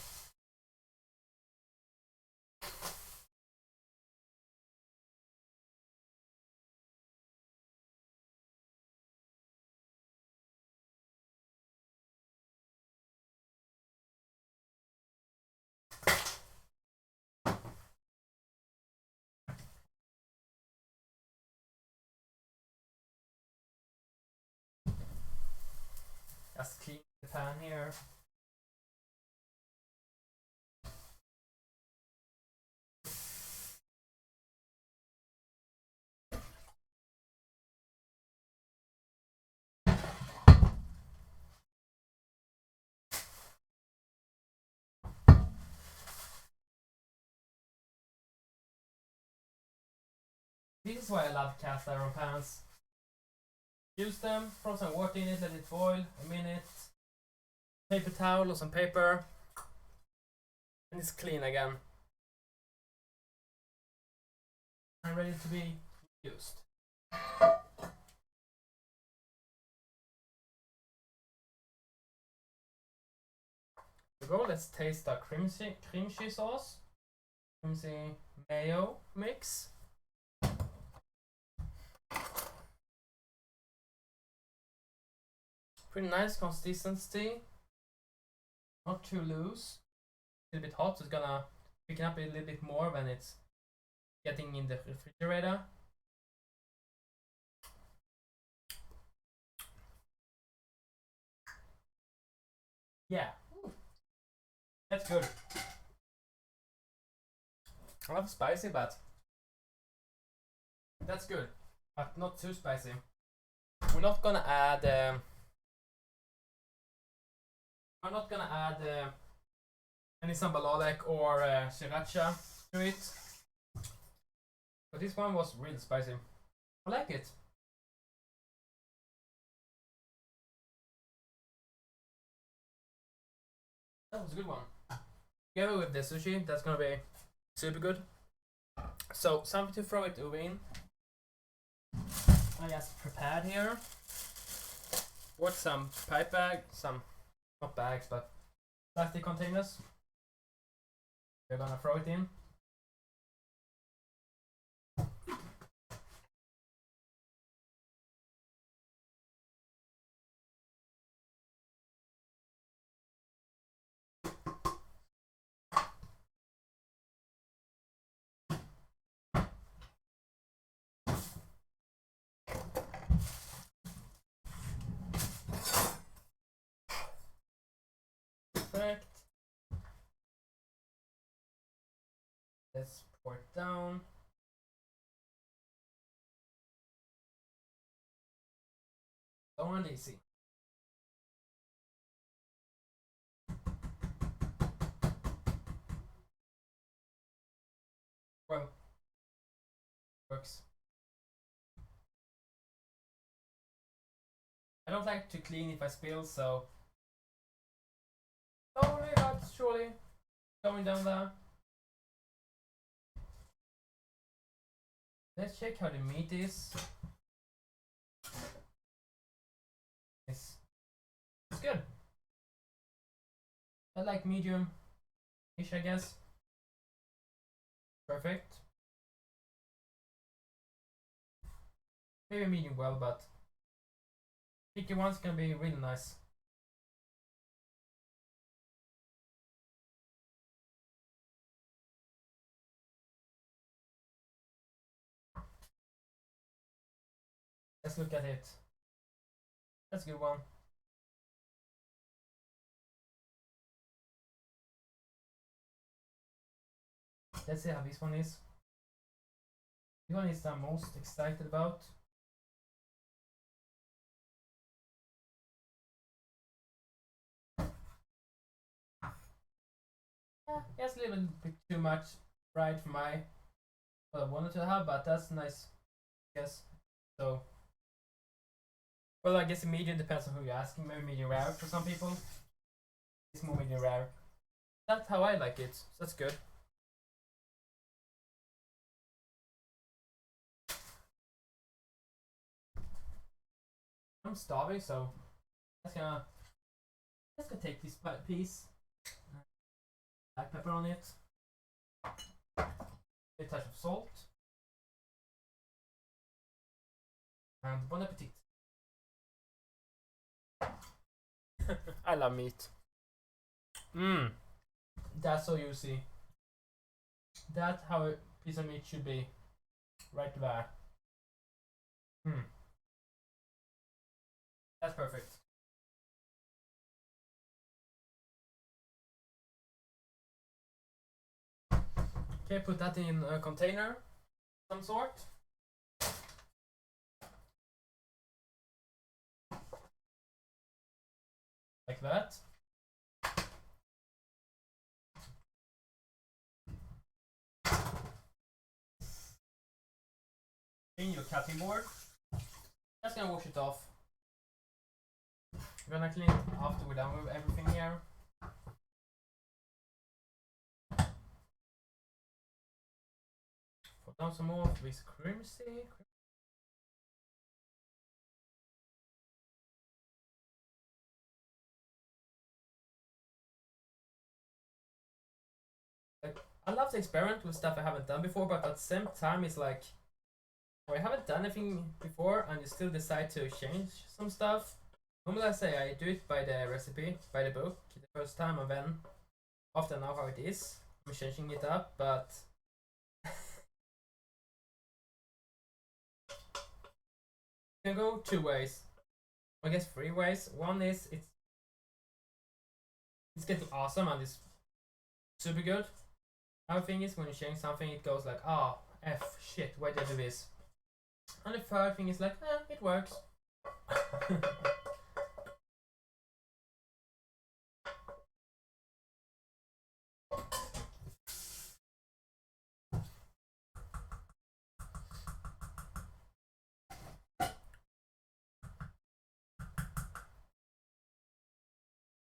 Just clean the pan here. This is why I love cast iron pans. Use them, throw some water in it, let it boil a minute. Paper towel or some paper. And it's clean again. And ready to be used. Here we go, let's taste the kimchi sauce. Kimchi mayo mix. Pretty nice consistency. Not too loose. A little bit hot, so it's gonna pick up a little bit more when it's getting in the refrigerator. Yeah, that's good. I love spicy, but that's good, but not too spicy. We're not gonna add. I'm not gonna add any sambalolek or sriracha to it. But this one was really spicy. I like it. That was a good one. Together with the sushi, that's gonna be super good. So something to throw it in. I just prepared here. Bought some pipe bag, some not bags but plastic containers. We're gonna throw it in. Perfect. Let's pour it down. Slow and easy. Well, works. I don't like to clean if I spill, so slowly but surely going down there. Let's check how the meat is. It's good. I like medium-ish, I guess. Perfect. Maybe medium well, but picky ones can be really nice. Let's look at it. That's a good one. Let's see how this one is. This one is I'm most excited about. Yes, a little bit too much fried for my what I wanted to have, but that's nice. Yes. So, well, I guess medium depends on who you're asking. Maybe medium rare for some people. It's more medium rare. That's how I like it. So that's good. I'm starving, so let's gonna take this piece. Black pepper on it. A touch of salt. And bon appetit. I love meat. Mmm. That's so juicy. That's how a piece of meat should be. Right there. That's perfect. Okay, put that in a container of some sort. Like that. In your cutting board. Just gonna wash it off. We're gonna clean it after we're done with everything here. Put down some more of this Kimchi. Like, I love to experiment with stuff I haven't done before, but at the same time, it's like, I haven't done anything before, and you still decide to change some stuff. Normally, I say I do it by the recipe, by the book, the first time, and then after I know how it is, I'm changing it up. But you can go two ways. I guess three ways. One is it's getting awesome and it's super good. Another thing is when you change something, it goes like, oh, F, shit, why did I do this? And the third thing is like, it works.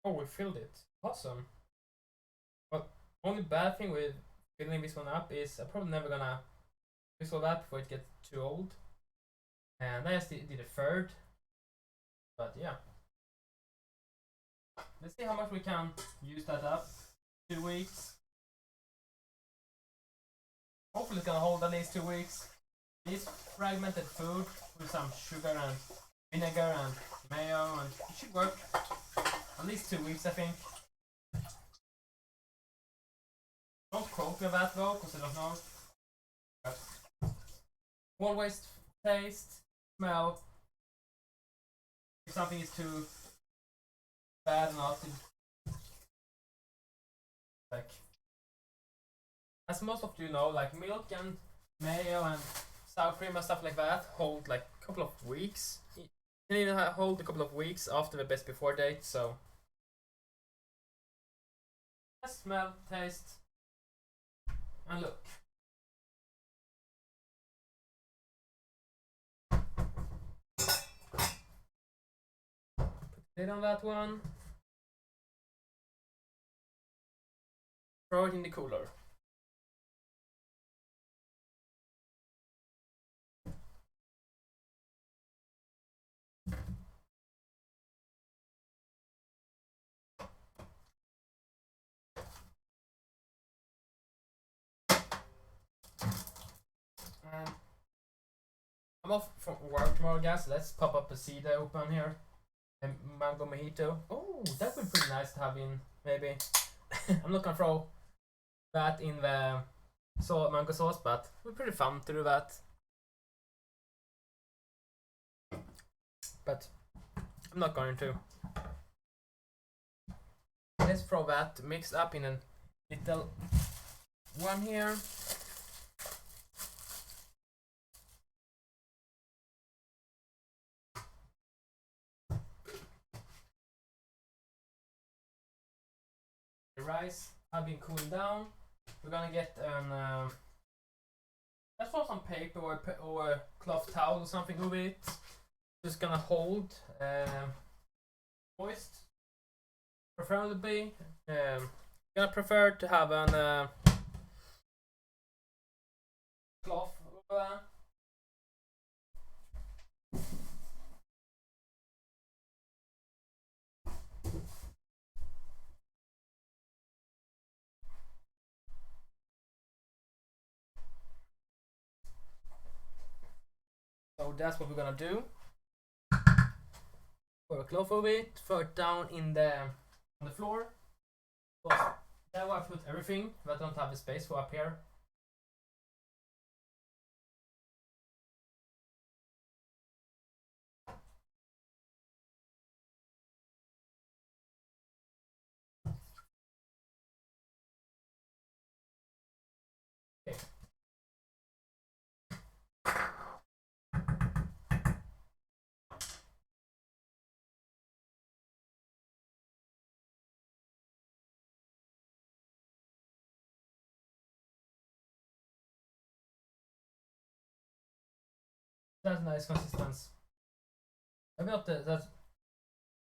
Oh, we filled it. Awesome. But only bad thing with filling this one up is I'm probably never gonna fix all that before it gets too old. And I just did a third. But yeah. Let's see how much we can use that up. 2 weeks. Hopefully it's gonna hold at least 2 weeks. This fragmented food with some sugar and vinegar and mayo, and it should work at least 2 weeks, I think. Don't quote me that though, because I don't know. But always taste, smell. If something is too bad, not like, as most of you know, like milk and mayo and sour cream and stuff like that hold like a couple of weeks. You need to hold a couple of weeks after the best before date, so just smell, taste, and look. Put the lid on that one. Throw it in the cooler. And I'm off from work tomorrow, guys. Let's pop up a seed open here. A mango mojito. Oh, that would be pretty nice to have in, maybe. I'm not gonna throw that in the mango sauce, but it would be pretty fun to do that. But I'm not going to. Let's throw that mixed up in a little one here. The rice have been cooling down. We're gonna get an let's throw some paper or a cloth towel or something over it. Just gonna hold moist, preferably. Gonna prefer to have an cloth over that. So that's what we're gonna do. Put a cloth over it, throw it down on the floor. So that way I put everything, but I don't have the space for up here. That's nice consistency. Maybe not that's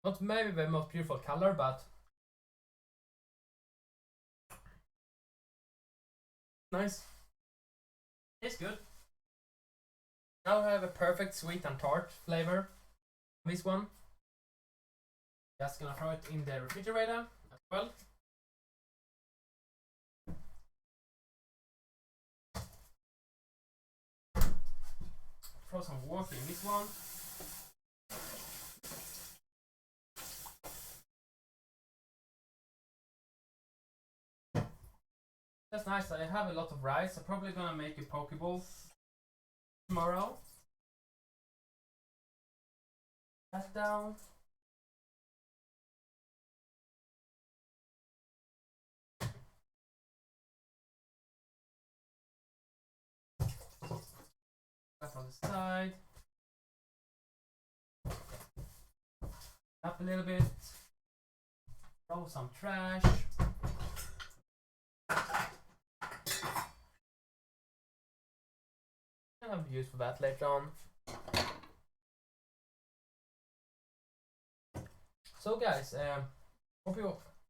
not maybe the most beautiful color, but nice. It's good. Now I have a perfect sweet and tart flavor. This one. Just gonna throw it in the refrigerator as well. Throw some water in this one. That's nice. I have a lot of rice. I'm probably gonna make a poke bowl tomorrow. That down. That on the side. Up a little bit. Throw some trash. I'll have use for that later on. So guys, how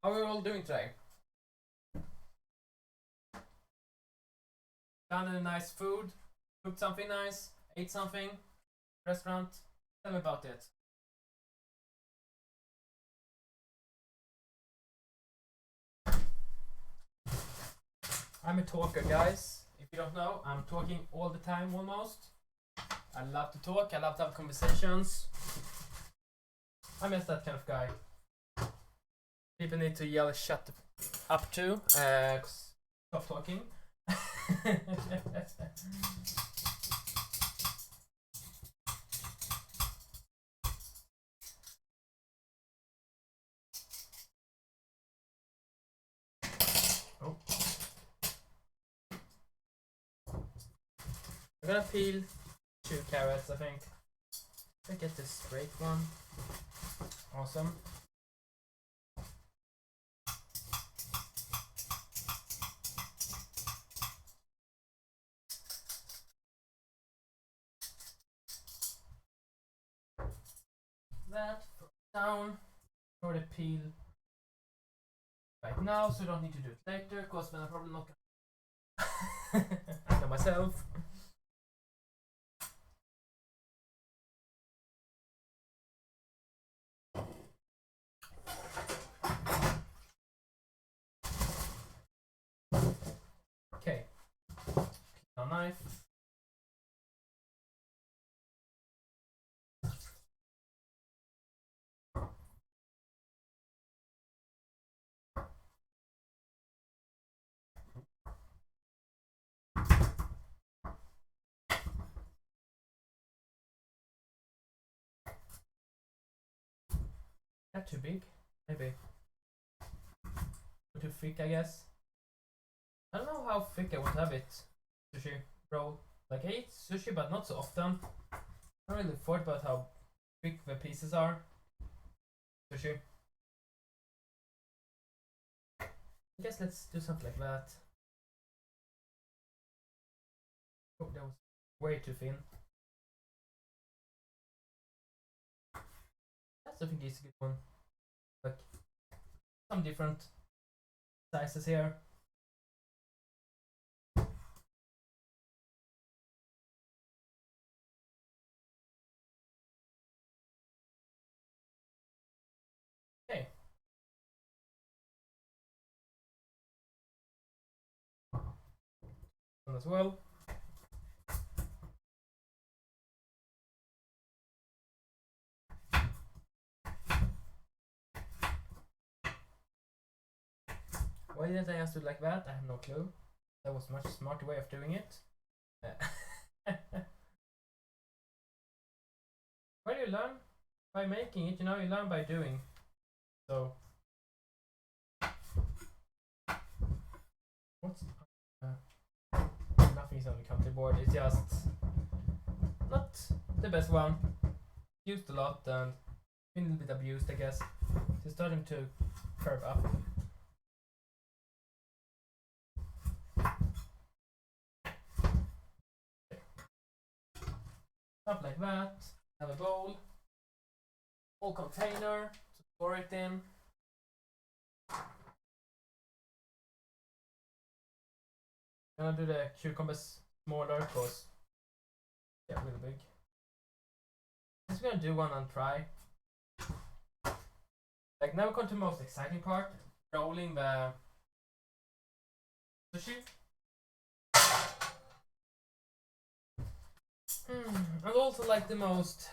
are you all doing today? Done a nice food? Cooked something nice? Ate something? Restaurant? Tell me about it. I'm a talker, guys. If you don't know, I'm talking all the time almost. I love to talk, I love to have conversations. I'm just that kind of guy. People need to yell shut up too. Stop talking. Oh. I'm gonna peel 2 carrots, I think. I get the straight one. Awesome. That down for the peel right now, so I don't need to do it later, because then I'm probably not gonna I know myself. Okay, a knife. That too big? Maybe. Too thick, I guess. I don't know how thick I would have it. Sushi roll. Like I eat sushi, but not so often. I don't really thought about how thick the pieces are. Sushi. I guess let's do something like that. Oh, that was way too thin. That's I think is a good one. Like some different sizes here. Okay. One as well. Why didn't I just do it like that? I have no clue. That was a much smarter way of doing it. Where do you learn? By making it, you know, you learn by doing. So what's nothing's on the cutting board, it's just not the best one. Used a lot and been a little bit abused, I guess. It's starting to curve up. Up like that. Have a bowl. Whole container to store it in. I'm gonna do the cucumbers smaller because they're really big. I'm just gonna do one and try. Like now we come to the most exciting part, rolling the sushi. And also like the most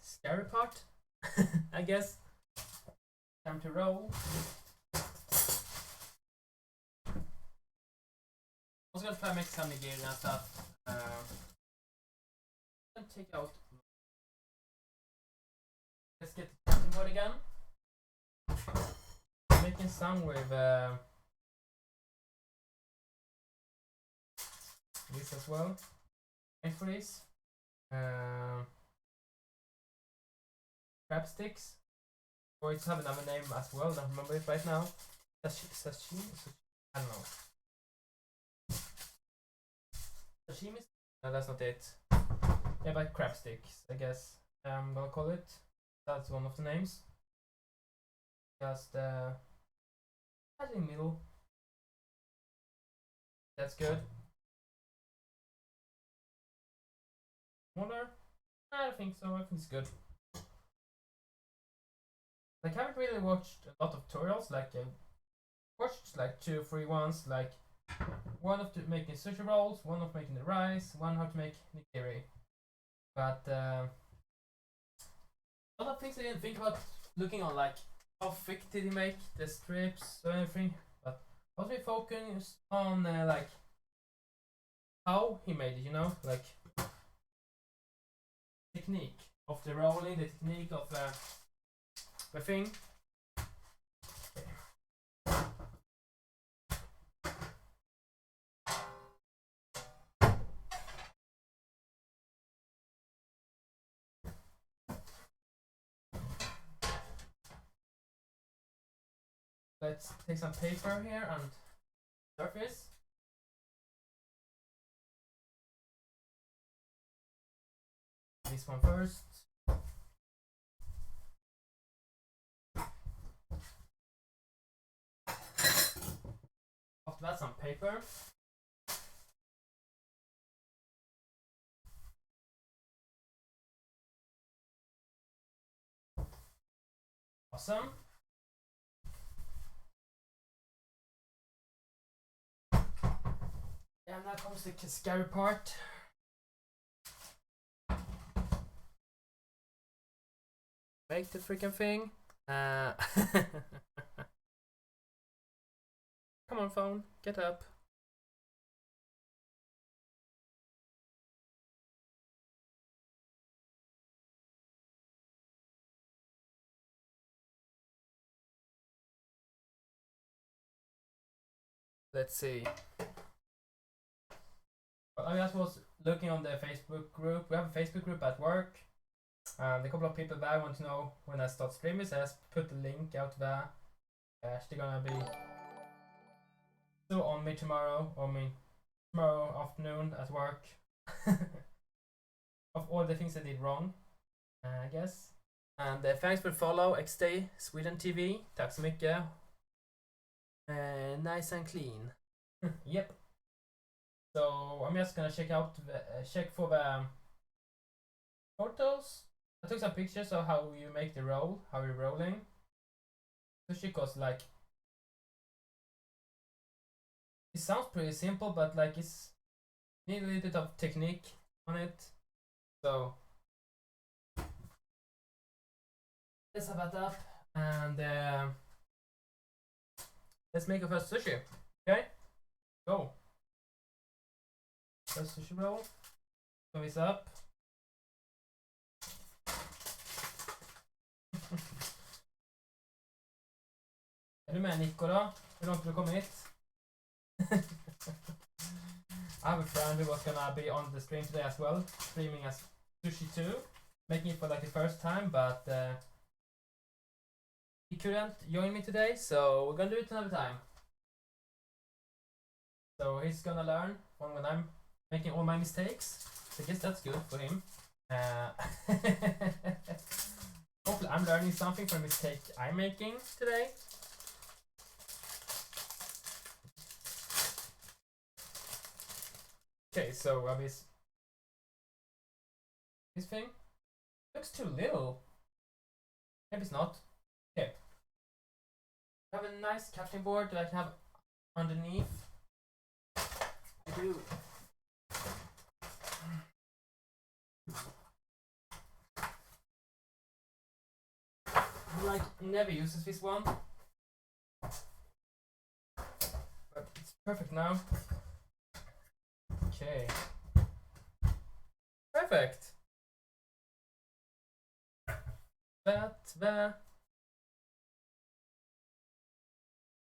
scary part, I guess. Time to roll. I was gonna try to make some nigiri and stuff. Take out. Let's get the cutting board again. I'm making some with this as well. Thanks for this. Crab sticks. Or it's have another name as well, don't remember it right now. Sashimi? I don't know. Sashimi? No, that's not it. Yeah, but crab sticks, I guess I'm gonna call it. That's one of the names. Just in the middle. That's good. Smaller? I don't think so. I think it's good. Like I haven't really watched a lot of tutorials. Like watched like 2-3 ones. Like one of making sushi rolls, one of making the rice, one how to make nigiri. But a lot of things I didn't think about looking on, like how thick did he make the strips or anything. But I was really focused on like how he made it, you know, like technique of the rolling, the technique of the thing. Let's take some paper here and surface. This one first. After that, some paper. Awesome. And now comes the scary part. Make the freaking thing. Come on, phone, get up. Let's see. I just was looking on the Facebook group. We have a Facebook group at work. A couple of people there want to know when I start streaming, so I just put the link out there. Actually gonna be so on me tomorrow, tomorrow afternoon at work. Of all the things I did wrong, I guess. And thanks for follow XD Sweden TV. Tack så mycket. Nice and clean. Yep. So I'm just gonna check for the photos. I took some pictures of how you make the roll, how you're rolling. Sushi cause like it sounds pretty simple, but like it's need a little bit of technique on it. So let's have that up and let's make a first sushi. Okay, go. First sushi roll. Throw this up. Är du med Nico då? Hur långt har du kommit? I have a friend who was gonna be on the stream today as well, streaming as Sushi 2, making it for like the first time, but he couldn't join me today, so we're gonna do it another time. So he's gonna learn from when I'm making all my mistakes. So I guess that's good for him. Hopefully I'm learning something from mistake I'm making today. Okay, so this thing looks too little. Maybe it's not. Okay. I have a nice cutting board that I can have underneath. I do. Like never uses this one. But it's perfect now. Okay. Perfect. That.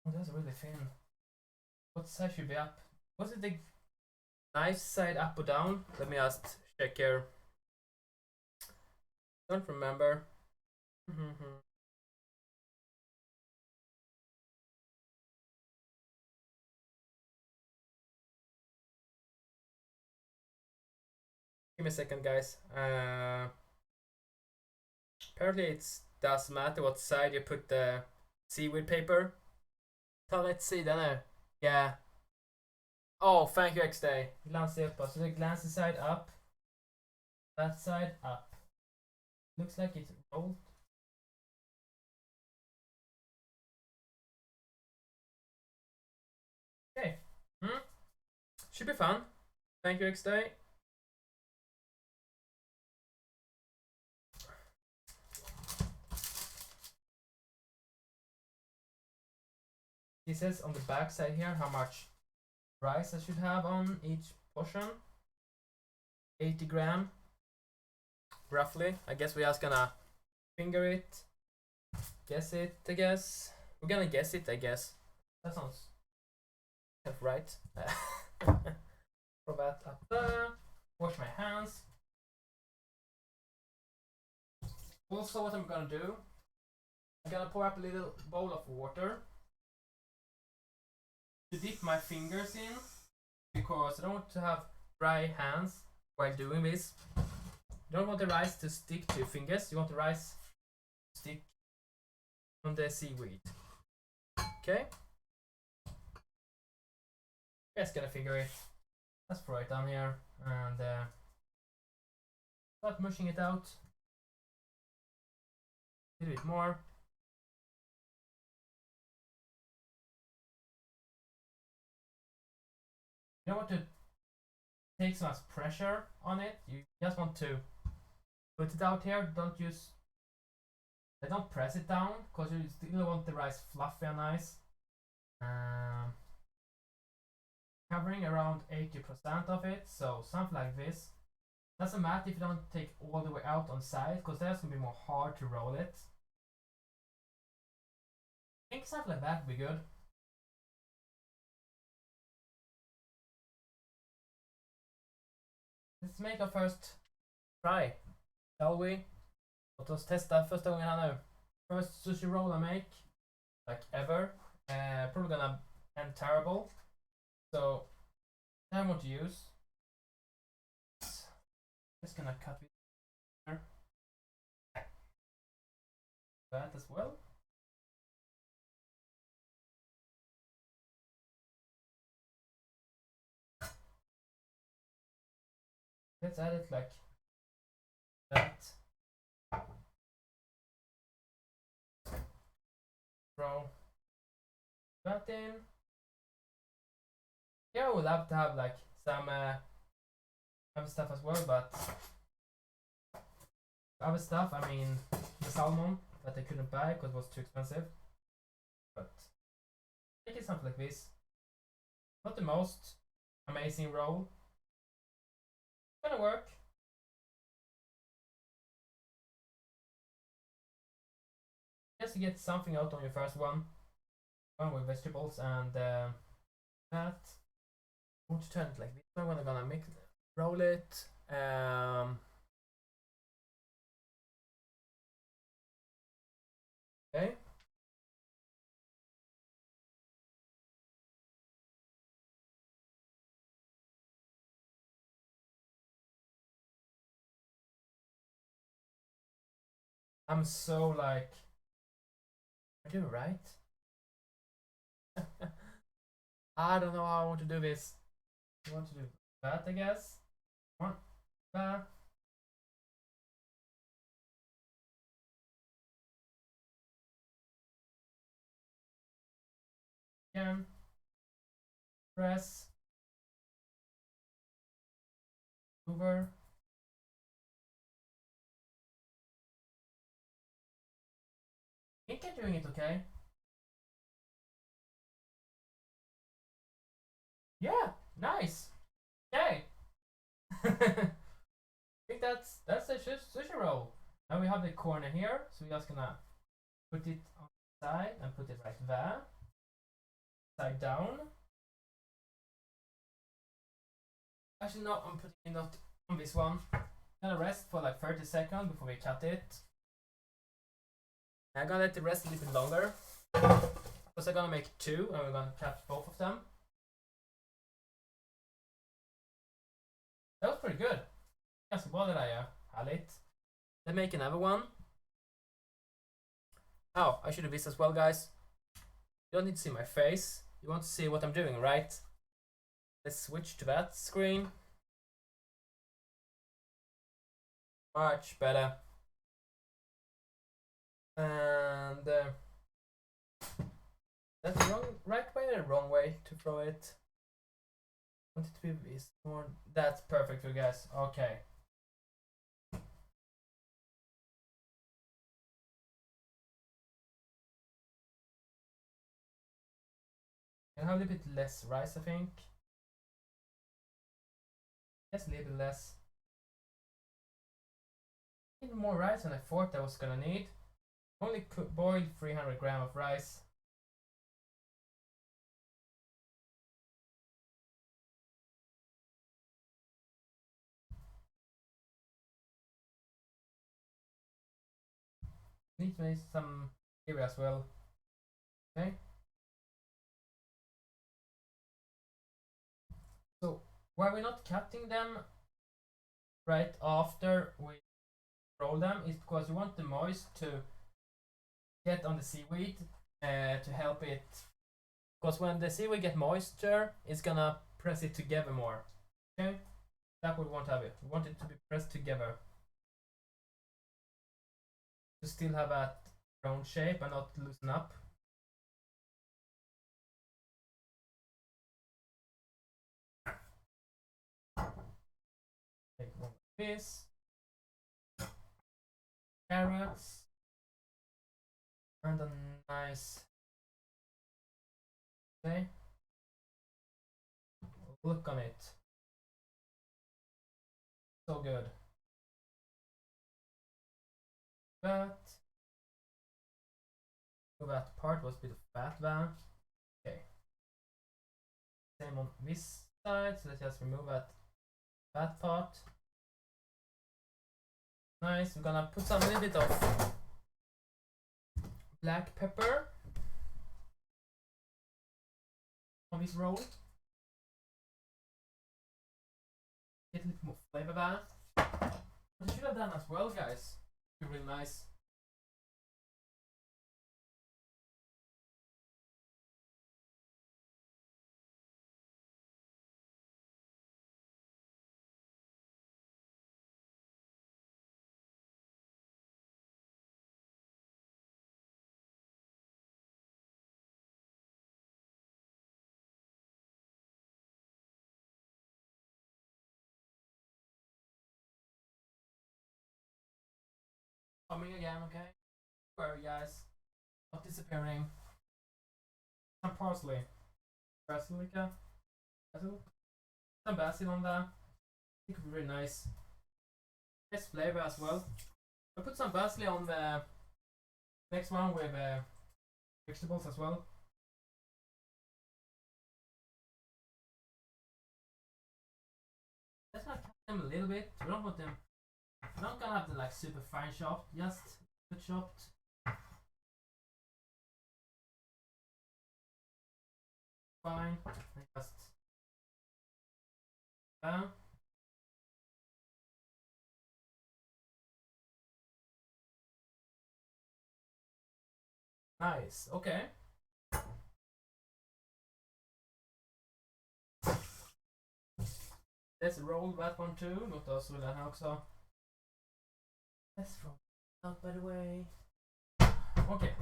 Oh, that's really thin. What side should be up? Was it the knife side up or down? Let me just check here. Don't remember. Give me a second, guys. Apparently it does matter what side you put the seaweed paper. So let's see then. Yeah. Oh, thank you, X-Day. Glans det uppåt. Så det glansig side up. That side up. Looks like it's rolled. Okay. Should be fun. Thank you, X-Day. It says on the back side here how much rice I should have on each portion. 80 gram. Roughly. I guess we're just gonna finger it. Guess it, I guess. We're gonna guess it, I guess. That sounds right. Throw that up there. Wash my hands. Also, what I'm gonna do, I'm gonna pour up a little bowl of water to dip my fingers in, because I don't want to have dry hands while doing this. You don't want the rice to stick to your fingers, you want the rice to stick on the seaweed. Okay? Just gonna figure it. Let's throw it down here and start mushing it out. A little bit more. You don't want to take so much pressure on it. You just want to put it out here. Don't press it down, because you still want the rice fluffy and nice. Covering around 80% of it, so something like this. Doesn't matter if you don't take all the way out on side, because that's gonna be more hard to roll it. I think something like that would be good. Let's make our first try, shall we? Låt oss testa första gången här nu. First sushi roll I make, like ever. Probably gonna end terrible. So, I want to use. Just gonna cut it here. That as well. Let's add it like that. Throw that in. Yeah, I would love to have like some other stuff as well, but other stuff, I mean the salmon that I couldn't buy because it was too expensive. But I think it's something like this. Not the most amazing roll. Gonna work. Just to get something out on your first one. One with vegetables and that. I want to turn it like this. I'm gonna roll it. Okay. I'm so like, I do right. I don't know how I want to do this. I want to do that, I guess. One, that. Again. Press. Over. I think I'm doing it okay. Yeah, nice. Okay. I think that's the sushi roll. Now we have the corner here, so we're just gonna put it on the side and put it right there. Side down. Actually, no, I'm putting it not on this one. I'm gonna rest for like 30 seconds before we cut it. I'm gonna let it rest a little bit longer. Because I'm gonna make two and we're gonna cut both of them. That was pretty good. Ganska bra det där ja. Härligt. Let's make another one. Oh, I should have this as well, guys. You don't need to see my face. You want to see what I'm doing, right? Let's switch to that screen. Much better. And that's the right way or wrong way to throw it? I want it to be this more. That's perfect for you guys. Okay. I have a little bit less rice, I think. Just a little bit less. Even more rice than I thought I was gonna need. Only boiled 300 grams of rice. Need to make some here as well. Okay. So why we're not cutting them right after we roll them is because you want the moist to get on the seaweed to help it. Because when the seaweed get moisture, it's gonna press it together more. Okay, that's what we want to have it. We want it to be pressed together to still have a round shape and not loosen up. Take one like this. Carrots and a nice. Okay. Look on it. So good. That. So that part was a bit of fat there. Okay. Same on this side, so let's just remove that part. Nice. We're gonna put some little bit of black pepper on this roll. Get a little more flavor there. What you should have done as well, guys. Be really nice. Coming again, okay? Where are you guys? Not disappearing. Some parsley. Basilica. Basil. Some basil on there. I think it would be really nice. Nice flavor as well. I'll put some basil on the next one with vegetables as well. Let's gonna cut them a little bit. We don't want them. We're not gonna have them like super fine chopped, just good chopped. Fine. Just Nice, okay. Let's roll that one too. Låt oss rulla den här också. Let's roll out by the way. Okay.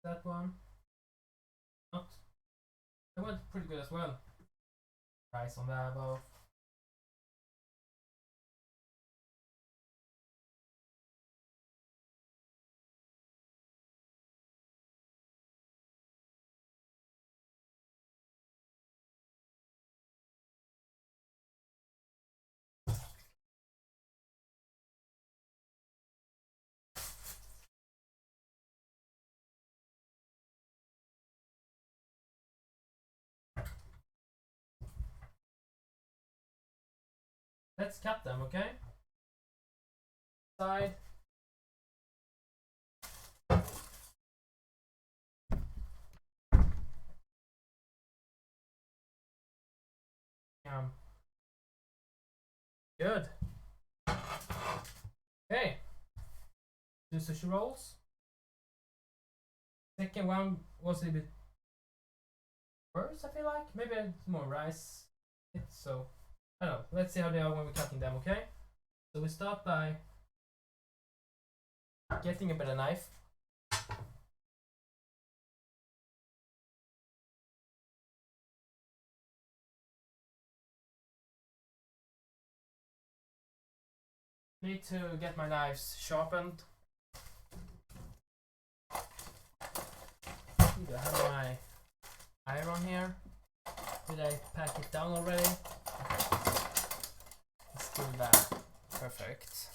That one. Not. That went pretty good as well. Price on that both. Let's cut them, okay? Side. Good. Okay. Do sushi rolls. Second one was a bit worse, I feel like. Maybe it's more rice. So, I don't know. Let's see how they are when we're cutting them, okay? So we start by getting a better knife. Need to get my knives sharpened. I have my iron here. Did I pack it down already? Let's do that. Perfect.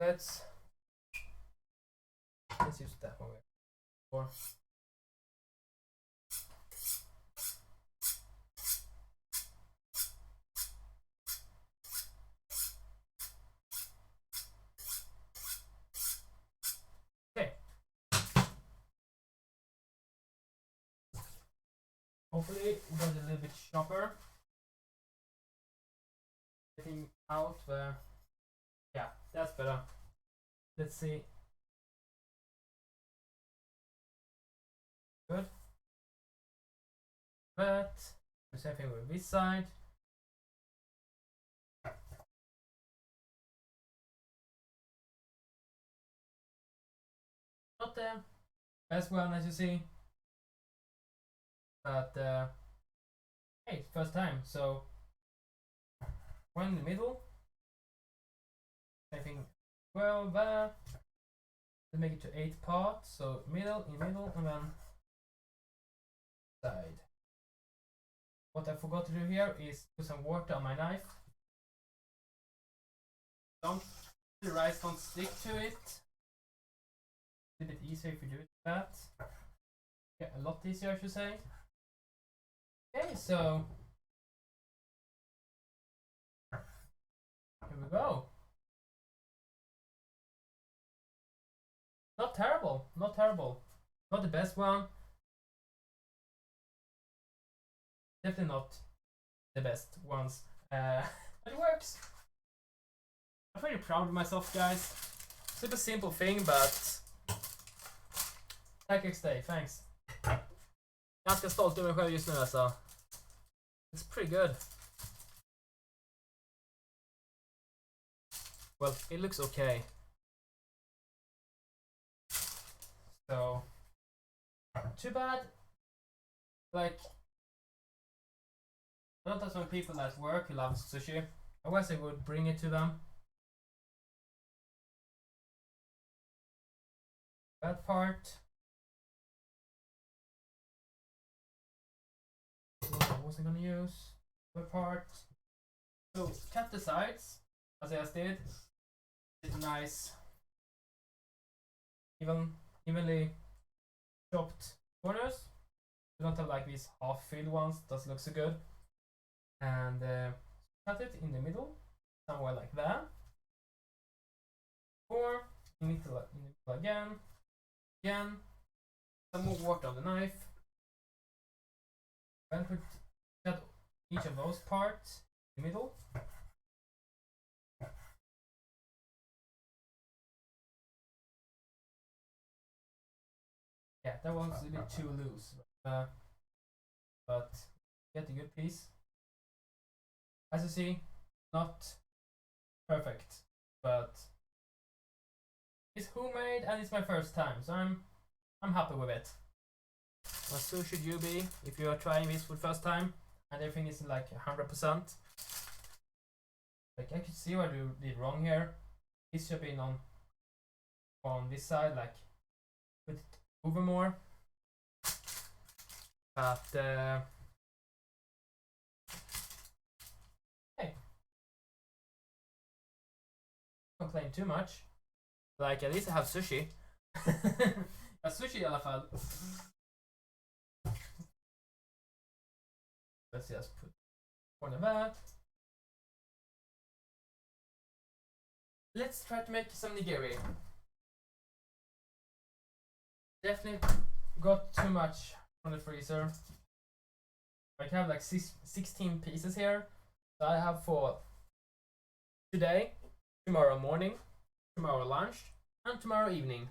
Let's use that one. Or okay. Hopefully we got a little bit sharper. Getting out where, yeah, that's better. Let's see. Good. But the same thing with this side. Not the best one as you see. But hey, first time, so one in the middle. I think well there. Let's make it to 8 parts. So middle, in middle, and then side. What I forgot to do here is put some water on my knife. Don't the rice don't stick to it. It's a bit easier if you do it like that. Yeah, a lot easier I should say. Okay, so here we go. Not terrible, not terrible. Not the best one. Definitely not the best ones. But it works. I'm pretty proud of myself, guys. Super simple thing, but tack X-Day, thanks. Ganska stolt över mig själv just nu alltså. It's pretty good. Well, it looks okay. So, too bad. Like, I don't have some people at work who love sushi. Otherwise I would bring it to them. That part. I wasn't gonna use that part. So cut the sides as I just did. nice, evenly chopped corners. You don't have like these half-filled ones. Doesn't look so good. And cut it in the middle, somewhere like that. Or in the middle again. Some more water on the knife. Then cut each of those parts in the middle. Yeah, that was a bit too loose, but get a good piece. As you see, not perfect, but it's homemade and it's my first time, so I'm happy with it. And so should you be if you are trying this for the first time and everything is like 100%. Like I could see what I did wrong here. This should be on this side, like put it over more. But hey, complain too much. Like at least I have sushi. Sushi i alla fall. Let's just put one of that. Let's try to make some nigiri. Definitely got too much from the freezer. I have like 16 pieces here. So I have for today, tomorrow morning, tomorrow lunch, and tomorrow evening.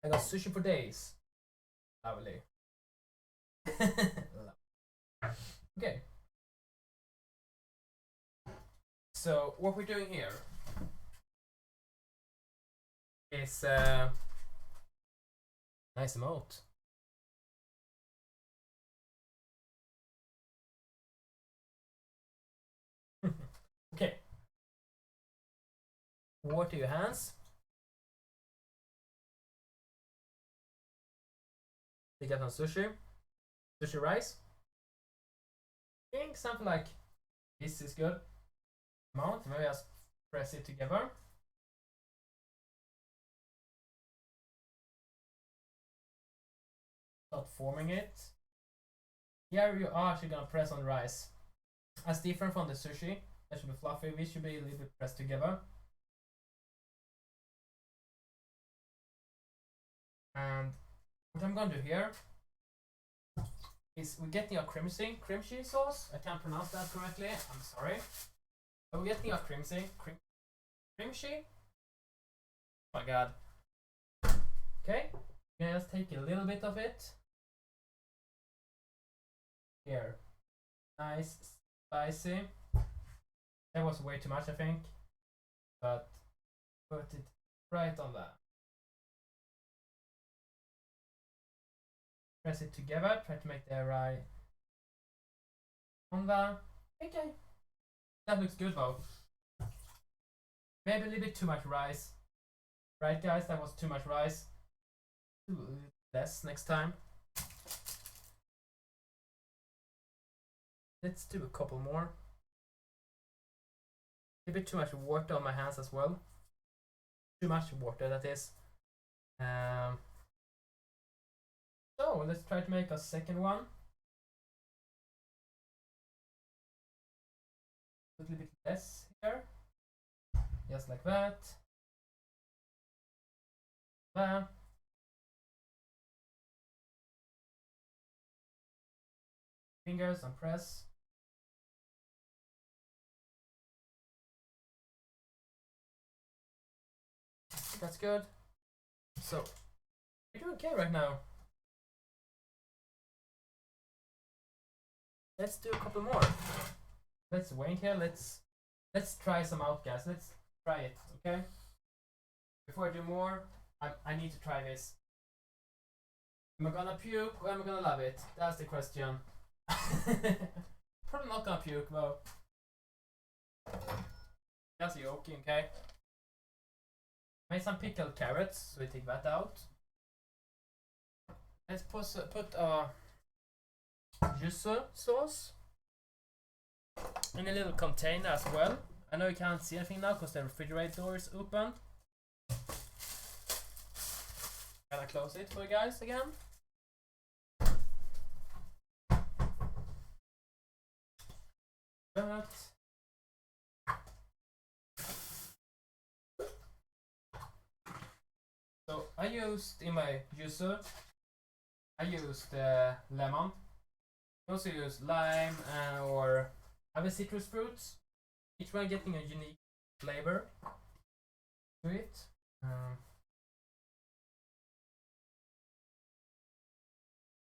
I got sushi for days. Lovely. Okay. So what we're doing here is nice emote. Okay. Water your hands. Take out some sushi rice. I think something like this is good. Amount. Maybe just press it together. Not forming it. Here you are actually gonna press on the rice. That's different from the sushi. That should be fluffy. This should be a little bit pressed together. And what I'm gonna do here is we're getting our kimchi sauce. I can't pronounce that correctly. I'm sorry. But we're getting our kimchi. Oh my god. Okay. I'm gonna just take a little bit of it. Here. Nice, spicy. That was way too much, I think. But put it right on that. Press it together. Try to make the right on that. Okay. That looks good though. Maybe a little bit too much rice. Right guys, that was too much rice. Less next time. Let's do a couple more. A bit too much water on my hands as well. Too much water, that is. So let's try to make a second one. A little bit less here. Just like that. There. Fingers and press. That's good. So we're doing okay right now. Let's do a couple more. Let's wait here. Let's try some out, guys. Let's try it, okay? Before I do more, I need to try this. Am I gonna puke or am I gonna love it? That's the question. Probably not gonna puke though. Just joking, okay? Made some pickled carrots, so we take that out. Let's put yuzu sauce in a little container as well. I know you can't see anything now because the refrigerator door is open. Can I close it for you guys again? But so I used in my juicer, I used lemon. I also use lime or other citrus fruits. Each one getting a unique flavor to it.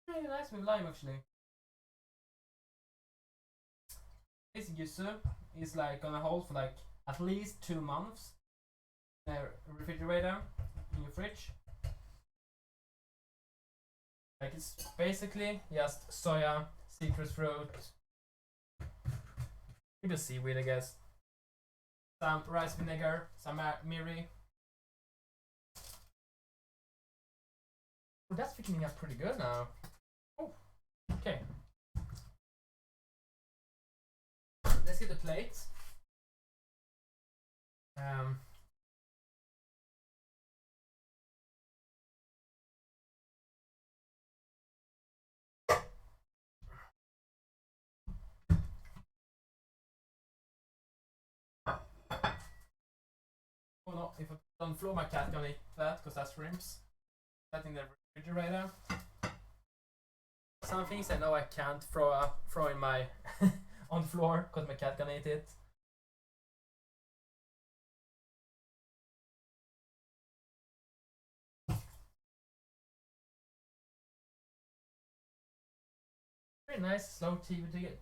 Really nice with lime actually. This juicer is like gonna hold for like at least 2 months in a refrigerator in your fridge. Like it's basically just soya, citrus fruit, maybe seaweed I guess, some rice vinegar, some mirin. Oh, that's thickening up pretty good now. Oh, okay. Let's get the plate. Oh no, if I put it on the floor, my cat gonna eat that because that's shrimps. That in the refrigerator. Some things I know I can't throw in my on the floor because my cat gonna eat it. Very nice, slow TV to get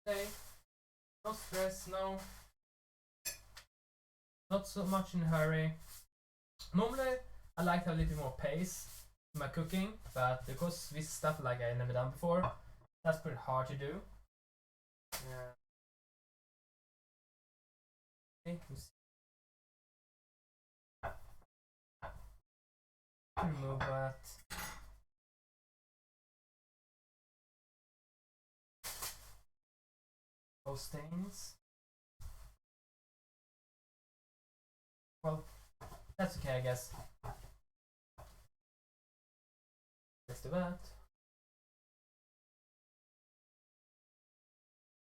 today. No stress, no. Not so much in a hurry. Normally, I like to have a little bit more pace in my cooking, but because this stuff like I never done before, that's pretty hard to do. Remove that. Those stains. Well, that's okay, I guess. Let's do that.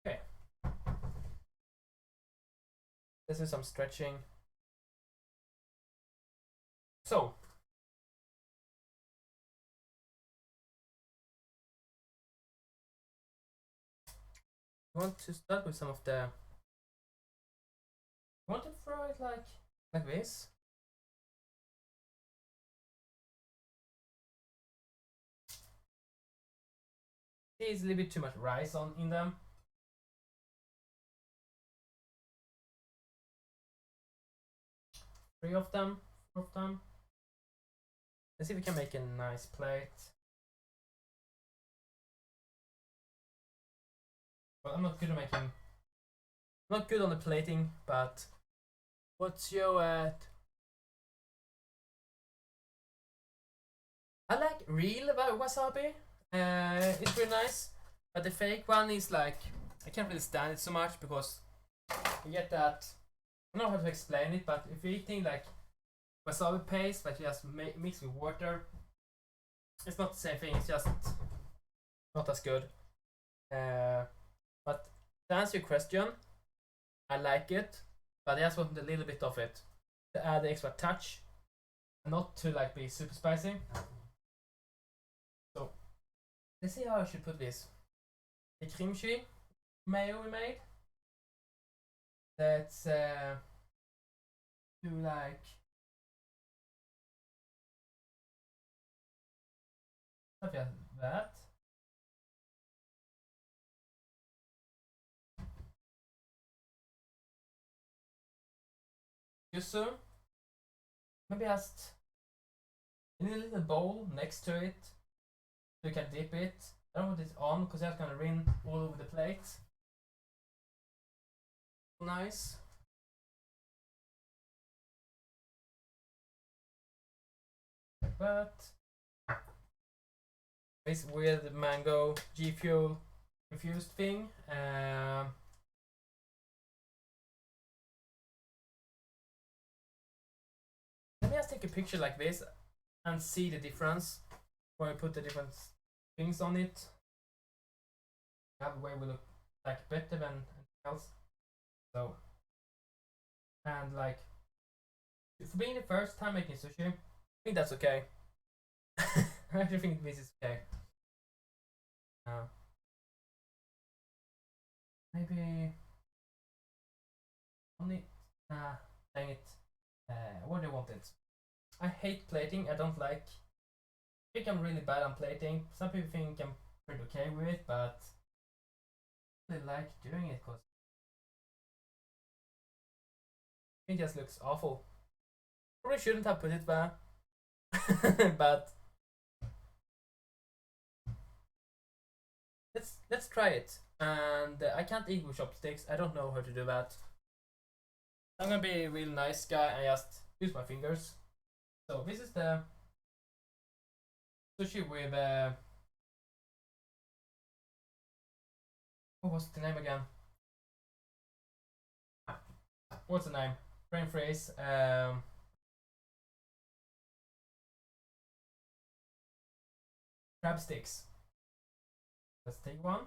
Okay. Let's do some stretching. So, I want to start with some of the. I want to throw it like this. There's a little bit too much rice in them. Three of them, 4 of them. Let's see if we can make a nice plate. Well, I'm not good at making. Not good on the plating, but what's your I like real wasabi. It's really nice, but the fake one is like I can't really stand it so much because you get that. I don't know how to explain it, but if you're eating like wasabi paste, but just mix with water, it's not the same thing. It's just not as good. But to answer your question, I like it, but I just want a little bit of it to add the extra touch, not to like be super spicy. So let's see how I should put this. The kimchi mayo we made. Let's do like something like that. Just so maybe just in a little bowl next to it so you can dip it. I don't want it on because that's gonna rin all over the plate. Nice. Like that. This weird mango G Fuel infused thing. me just take a picture like this and see the difference when I put the different things on it. That way we look like better than anything else. So, and like, for being the first time making sushi, I think that's okay. I actually think this is okay. Maybe only dang it. What do I want it? I hate plating. I don't like. I think I'm really bad on plating. Some people think I'm pretty okay with it, but I really like doing it because it just looks awful. Probably shouldn't have put it there, but let's try it. And I can't eat with chopsticks. I don't know how to do that. I'm gonna be a real nice guy and just use my fingers. So this is the sushi with what was the name again? What's the name? Brain phrase. Crab sticks. Let's take one.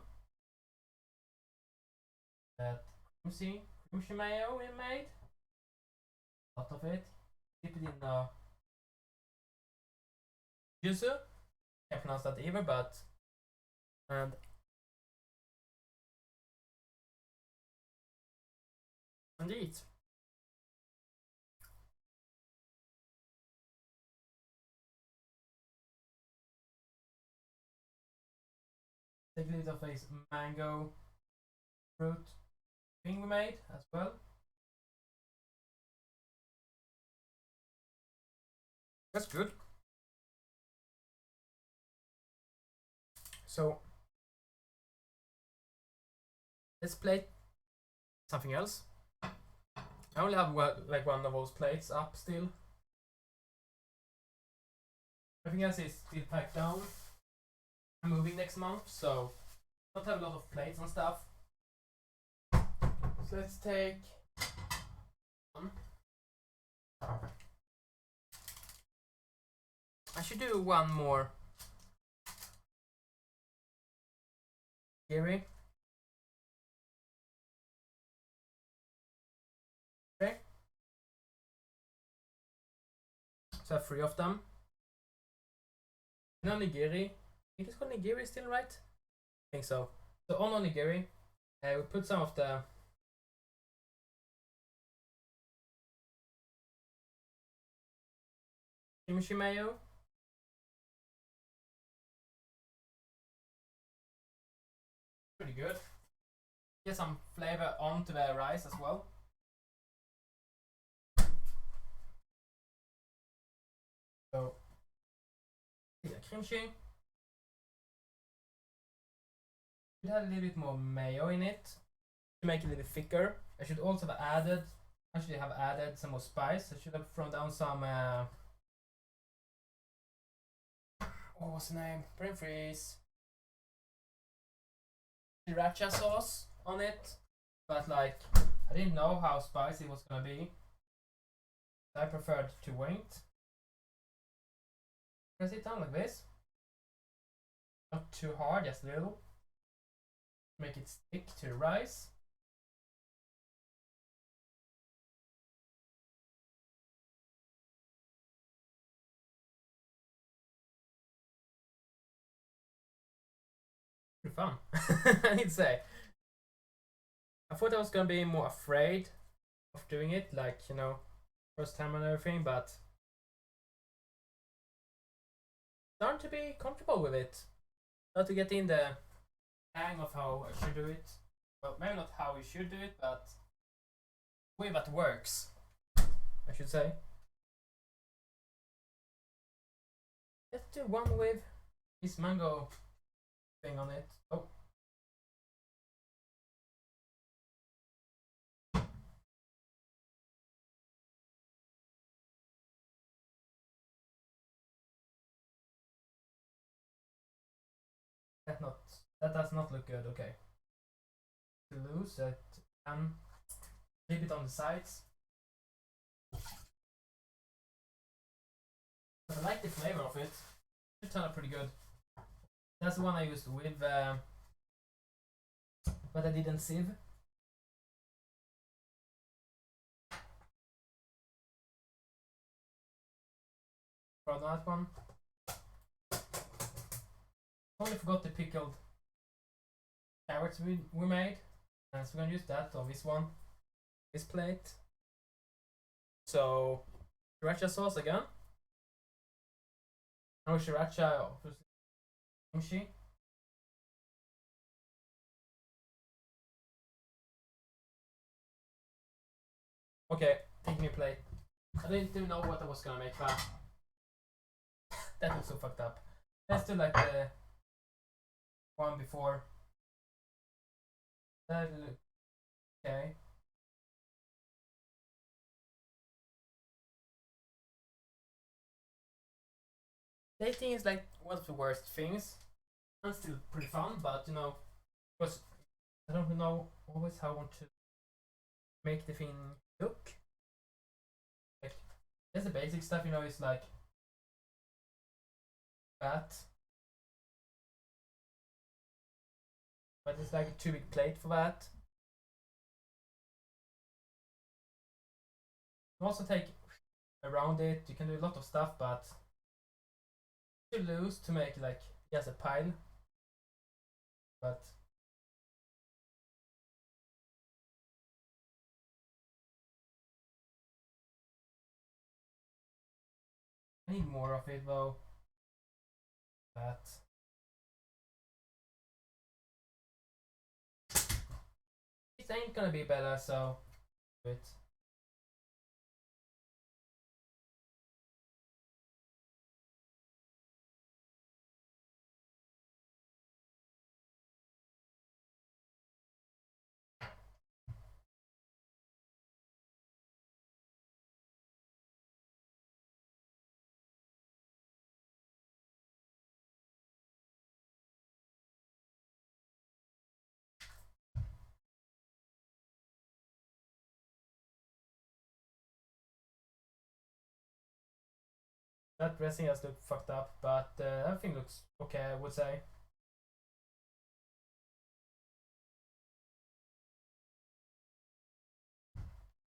That kimchi mayo we made. A lot of it. Dip it in the yuzu. Can't pronounce that either, but and eat. Take a little of this mango fruit thing we made as well. That's good. So let's plate something else. I only have like one of those plates up still. Everything else is still packed down. I'm moving next month, so I don't have a lot of plates and stuff. So let's take one. I should do one more. Gary. Okay. So I have 3 of them. No nigiri. I think it's called nigiri still, right? I think so. So on onigiri, we put some of the kimchi mayo. Pretty good. Get some flavor onto the rice as well. So, yeah, kimchi. Should have a little bit more mayo in it to make it a little bit thicker. I should also have added some more spice. I should have thrown down some what was the name? Brain freeze. Sriracha sauce on it, but like I didn't know how spicy it was gonna be. I preferred to wait. Press it down like this. Not too hard, just a little. Make it stick to the rice. Pretty fun, I need to say. I thought I was gonna be more afraid of doing it, like, you know, first time and everything, but starting to be comfortable with it. Not to get in the hang of how I should do it. Well, maybe not how you should do it, but the way that works, I should say. Let's do one with this mango thing on it. Oh. That does not look good. Okay. To lose it, leave it on the sides. But I like the flavor of it. It turned out pretty good. That's the one I used with, but I didn't sieve. For that one. Only forgot the pickled carrots we made. And so we're gonna use that on this one. This plate. So, sriracha sauce again. No sriracha, obviously. Kimchi. Okay, take me a plate. I didn't even know what I was gonna make, but that looks so fucked up. Let's do like the one before. That look okay. Dating is like one of the worst things. And still pretty fun, but you know, because I don't know always how I want to make the thing look. Like, there's the basic stuff, you know, it's like that. But it's like a too big plate for that. You can also take around it, you can do a lot of stuff, but too loose to make like just a pile. But I need more of it though. That. It ain't gonna be better, so do it. That dressing has looked fucked up, but everything looks okay, I would say.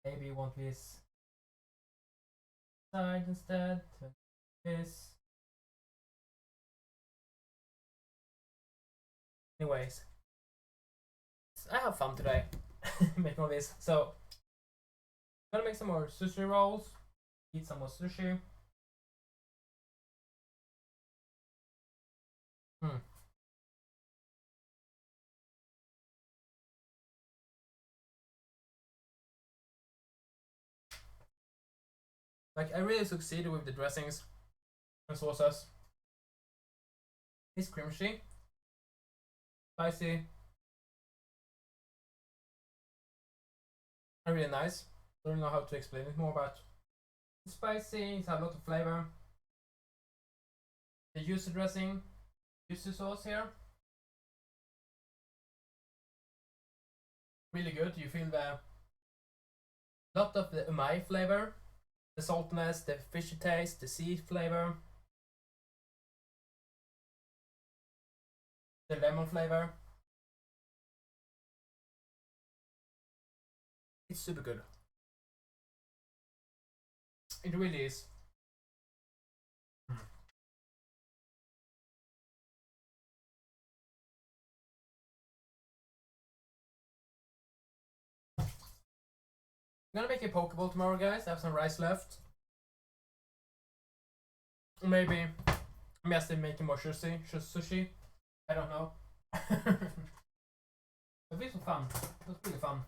Maybe you want this side instead. This. Anyways, I have fun today making all this. So, I'm gonna make some more sushi rolls, eat some more sushi. Hmm. Like, I really succeeded with the dressings and sauces. It's kimchi, spicy, and really nice. I don't know how to explain it more, but it's spicy, it has a lot of flavor. The yuzu dressing, yuzu sauce here, really good. You feel the lot of the umai flavor, the saltiness, the fishy taste, the sea flavor, the lemon flavor. It's super good. It really is. I'm gonna make a pokeball tomorrow, guys. I have some rice left. Maybe I'm just making more sushi. I don't know. But this was fun. It was really fun.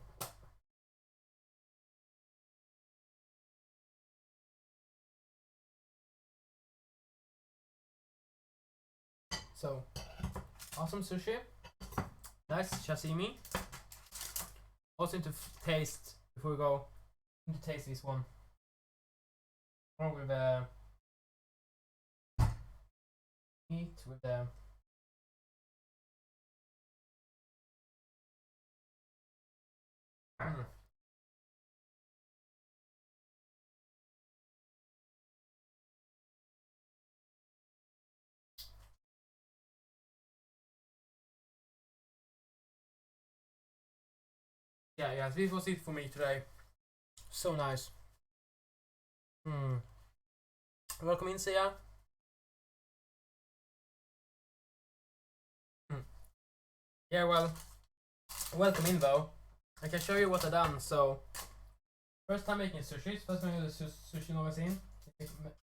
So, awesome sushi. Nice sashimi. Also need to taste before we go. Need to taste this one. Or with meat with the mm. yeah, guys, this was it for me today. So nice. Welcome in, Sia. Yeah, well, welcome in though. I can show you what I've done. So, first time making sushi. Först gången jag gjorde sushi någonsin.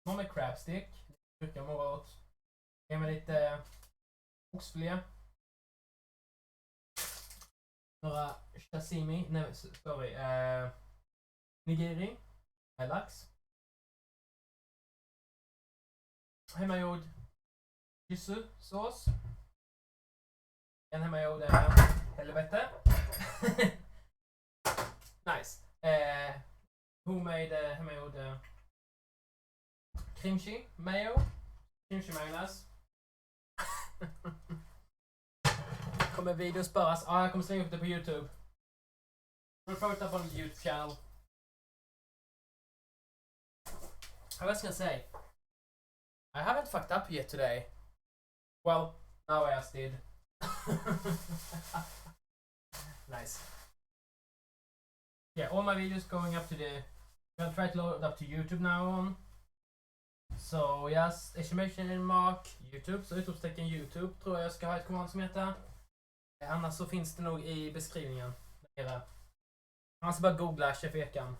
Någon med crab stick. Brukar morot. Ge mig lite oxfilé. Några sashimi. Nej, sorry. Nigiri. Med lax. Hemmagjord yuzu-sås. En hemmagjord helvete. Nice. Homaide hemmagjord kimchi mayo. Kimchi mayonnaise. Kommer videon sparas? Ja, jag kommer slänga upp det på YouTube. Report up on the YouTube channel. What was I gonna say? I haven't fucked up yet today. Well, now I just did. Nice. Yeah, all my videos going up to the... I'm gonna try to load it up to YouTube now on. So yes, exclamation mark YouTube. Så utropstecken YouTube tror jag ska ha ett command som heter. Annars så finns det nog i beskrivningen. Annars bara googla Chef Ekan.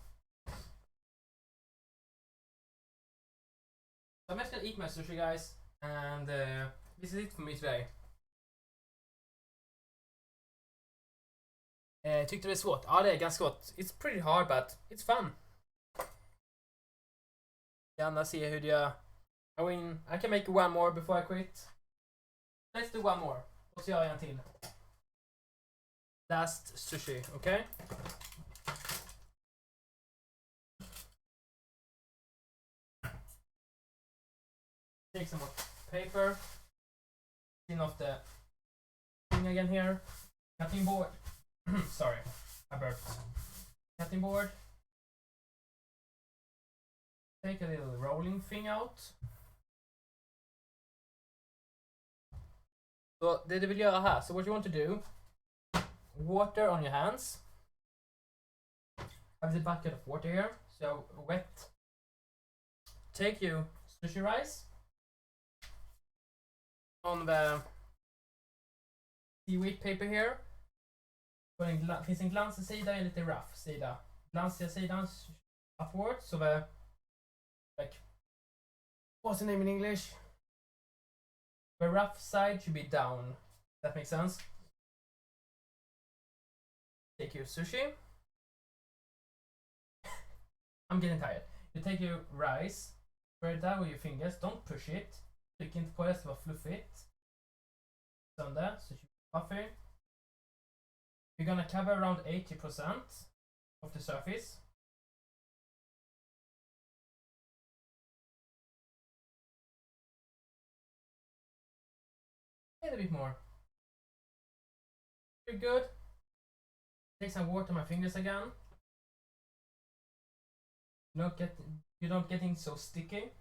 So I'm just gonna eat my sushi, guys, and this is it for me today. Tyckte det är svårt? Ja, det är ganska svårt. It's pretty hard, but it's fun. Gärna se hur det gör. I mean, I can make one more before I quit. Let's do one more. Och så gör jag en till. Last sushi, okay? Take some more paper. Clean off the thing again here. Cutting board. Sorry, I burped. Cutting board. Take a little rolling thing out. Så det du vill göra här, so what you want to do, water on your hands. Have the bucket of water here, so wet. Take your sushi rice on the seaweed paper here. Finns en glansig sida och en lite rough sida. Glansiga sidan upwards, so the like, what's the name in English? The rough side should be down. That makes sense. Take your sushi. I'm getting tired. You take your rice, spread that with your fingers. Don't push it. Tryck inte på det, så det var fluffigt. Sönder, så det should be fluffy. You're gonna cover around 80% of the surface. A little bit more. You're good. Take some water on my fingers again. You don't getting so sticky.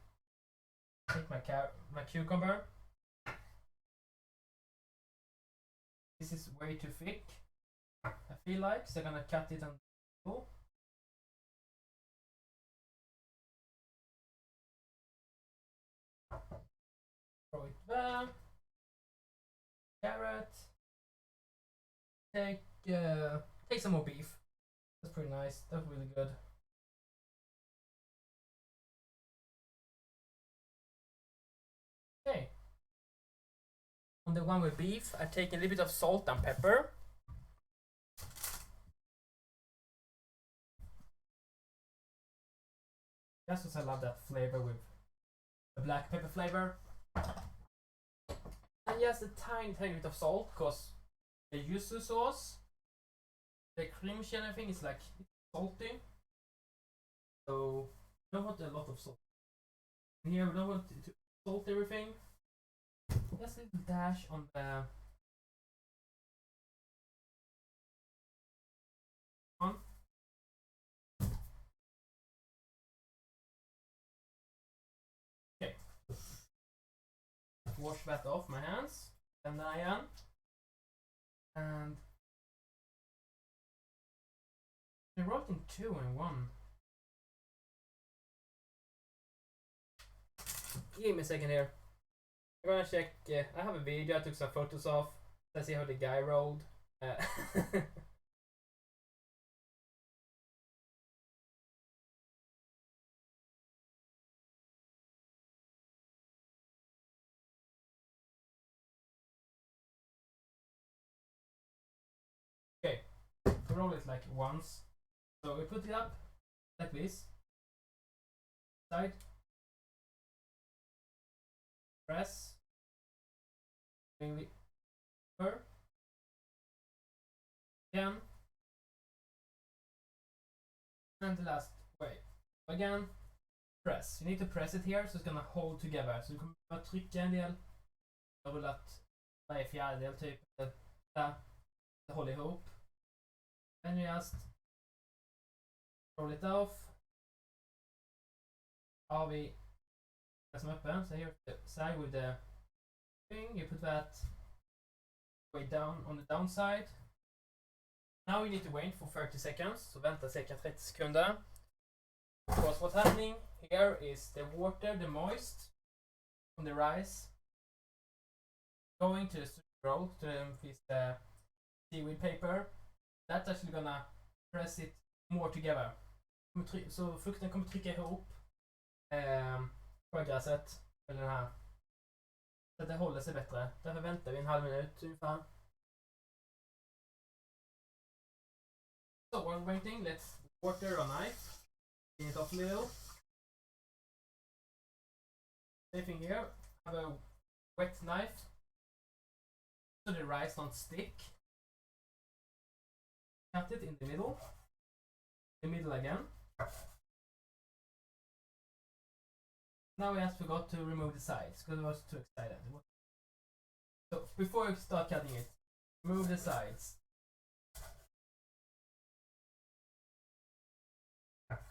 Take my cucumber. This is way too thick, I feel like, so I'm gonna cut it on the middle. Throw it there. Carrot. Take some more beef. That's pretty nice. That's really good. Okay. On the one with beef, I take a little bit of salt and pepper. Just because I love that flavor with the black pepper flavor. And just a tiny bit of salt, because the yuzu sauce, the kimchi and everything is like salty. So I don't want a lot of salt. And here we don't want to salt everything. Just a little dash on the one. Okay. Wash that off my hands, and then I am. And brought in 2 and 1. Give me a second here. I'm gonna check. I have a video I took some photos of. Let's see how the guy rolled. Okay, we roll it like once. So we put it up like this. Side. Press. Bring the over. Again. And the last way. Again. Press. You need to press it here so it's gonna hold together. Så du kommer att trycka en del. Jag har rullat varje fjärdedel typ. Där. Det håller ihop. Then you just roll it off. Har vi det som är öppen. So here's the side with the thing. You put that way down on the downside. Now we need to wait for 30 seconds. Så vänta cirka 30 sekunder. Because what's happening here is the water, the moist from the rice going to the sushi roll, to this seaweed paper. That's actually gonna press it more together. Så frukten kommer trycka ihop sjögräset eller den här. Så att det håller sig bättre. Därför väntar vi en halv minut ungefär. So while waiting, let's water our knife. Clean it off a little. Same thing here. Have a wet knife so the rice don't stick. Cut it in the middle. The middle again. Now we just forgot to remove the sides because I was too excited. So before you start cutting it, remove the sides.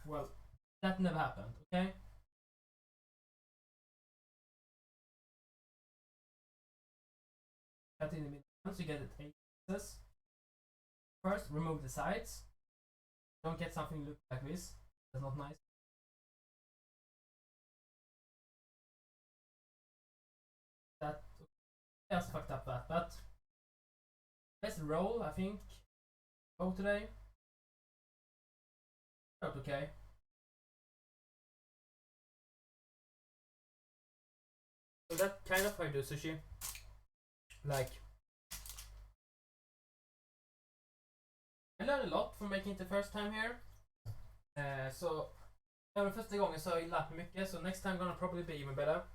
Well, that never happened, okay? Cut in the middle once you get it 8 pieces. First, remove the sides. Don't get something look like this. That's not nice. That just fucked up that, but let's roll. I think go today. Not okay. So that kind of how I do sushi. Like, I learned a lot from making it the first time here. So även första gången så har jag lärt mig mycket. So next time gonna probably be even better.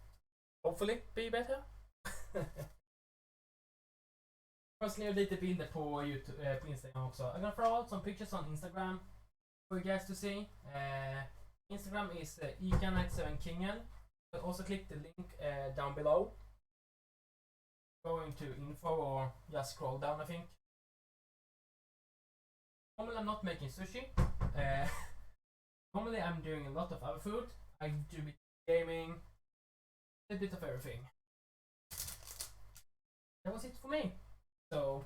Hopefully be better. Jag ska lägga lite bilder på YouTube, på Instagram också. I'm gonna throw out some pictures on Instagram for you guys to see. Instagram is ikan97kingen. Also click the link down below. Going to info or just scroll down, I think. Normally I'm not making sushi. Normally I'm doing a lot of other food. I do a bit of gaming, a bit of everything. That was it for me. So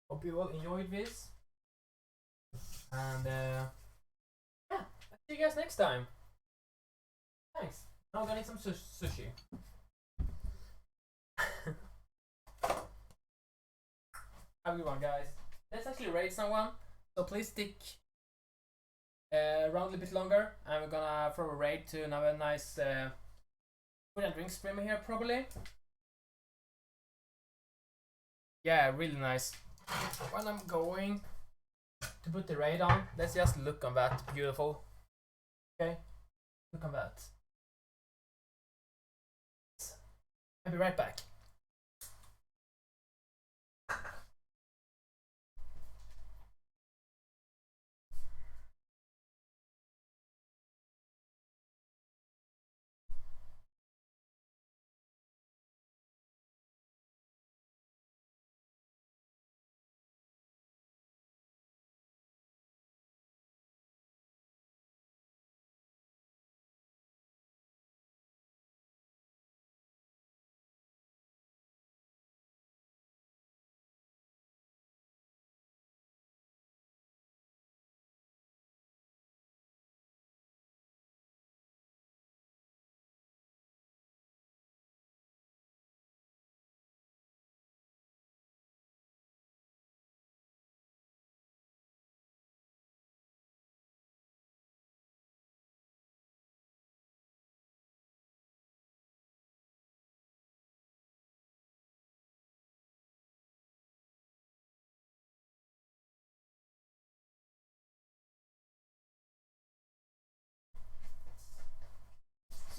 hope you all enjoyed this. And yeah, I'll see you guys next time. Thanks. Now I'm gonna eat some sushi. Have a good one, guys. Let's actually raid someone. So please stick around a bit longer. And we're gonna throw a raid to another nice food and drink streamer here, probably. Yeah, really nice. When I'm going to put the raid on, let's just look on that. Beautiful. Okay, look on that. I'll be right back.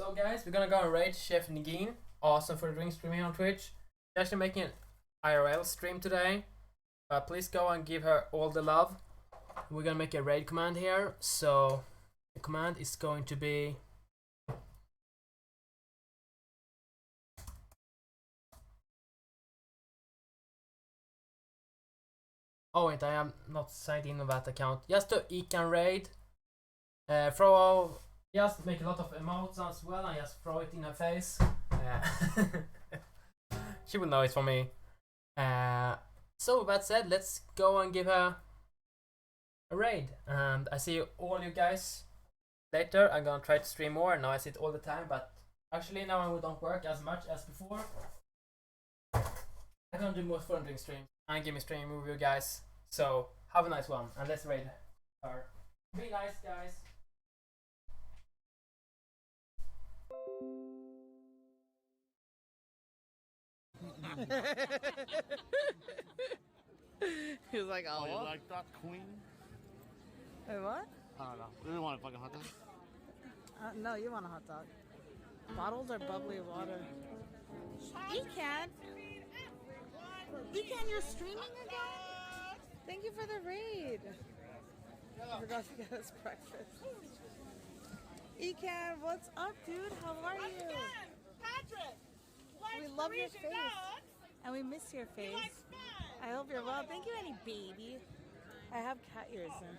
So guys, we're gonna go and raid Chef Nagin. Awesome for the drink streaming on Twitch. She's actually making an IRL stream today. Please go and give her all the love. We're gonna make a raid command here. So the command is going to be oh wait, I am not signed in on that account. Just to Ican raid. Just make a lot of emotes as well and just throw it in her face. She will know it's from me. So with that said, let's go and give her a raid. And I see all you guys later. I'm gonna try to stream more. Now I see it all the time, but actually now I don't work as much as before. I'm gonna do more fun during streams and give me stream with you guys. So have a nice one and let's raid her. Be nice, guys. He was like, oh, you like that, queen? Wait, what? I don't know. We really want a fucking hot dog. No, you want a hot dog. Bottles or bubbly water? Ecan! Ecan, you're streaming again? Thank you for the raid. I forgot to get us breakfast. Ecan, what's up, dude? How are you? Patrick, We love your face. And we miss your face. I hope you're well. Thank you, Annie baby. I have cat ears in.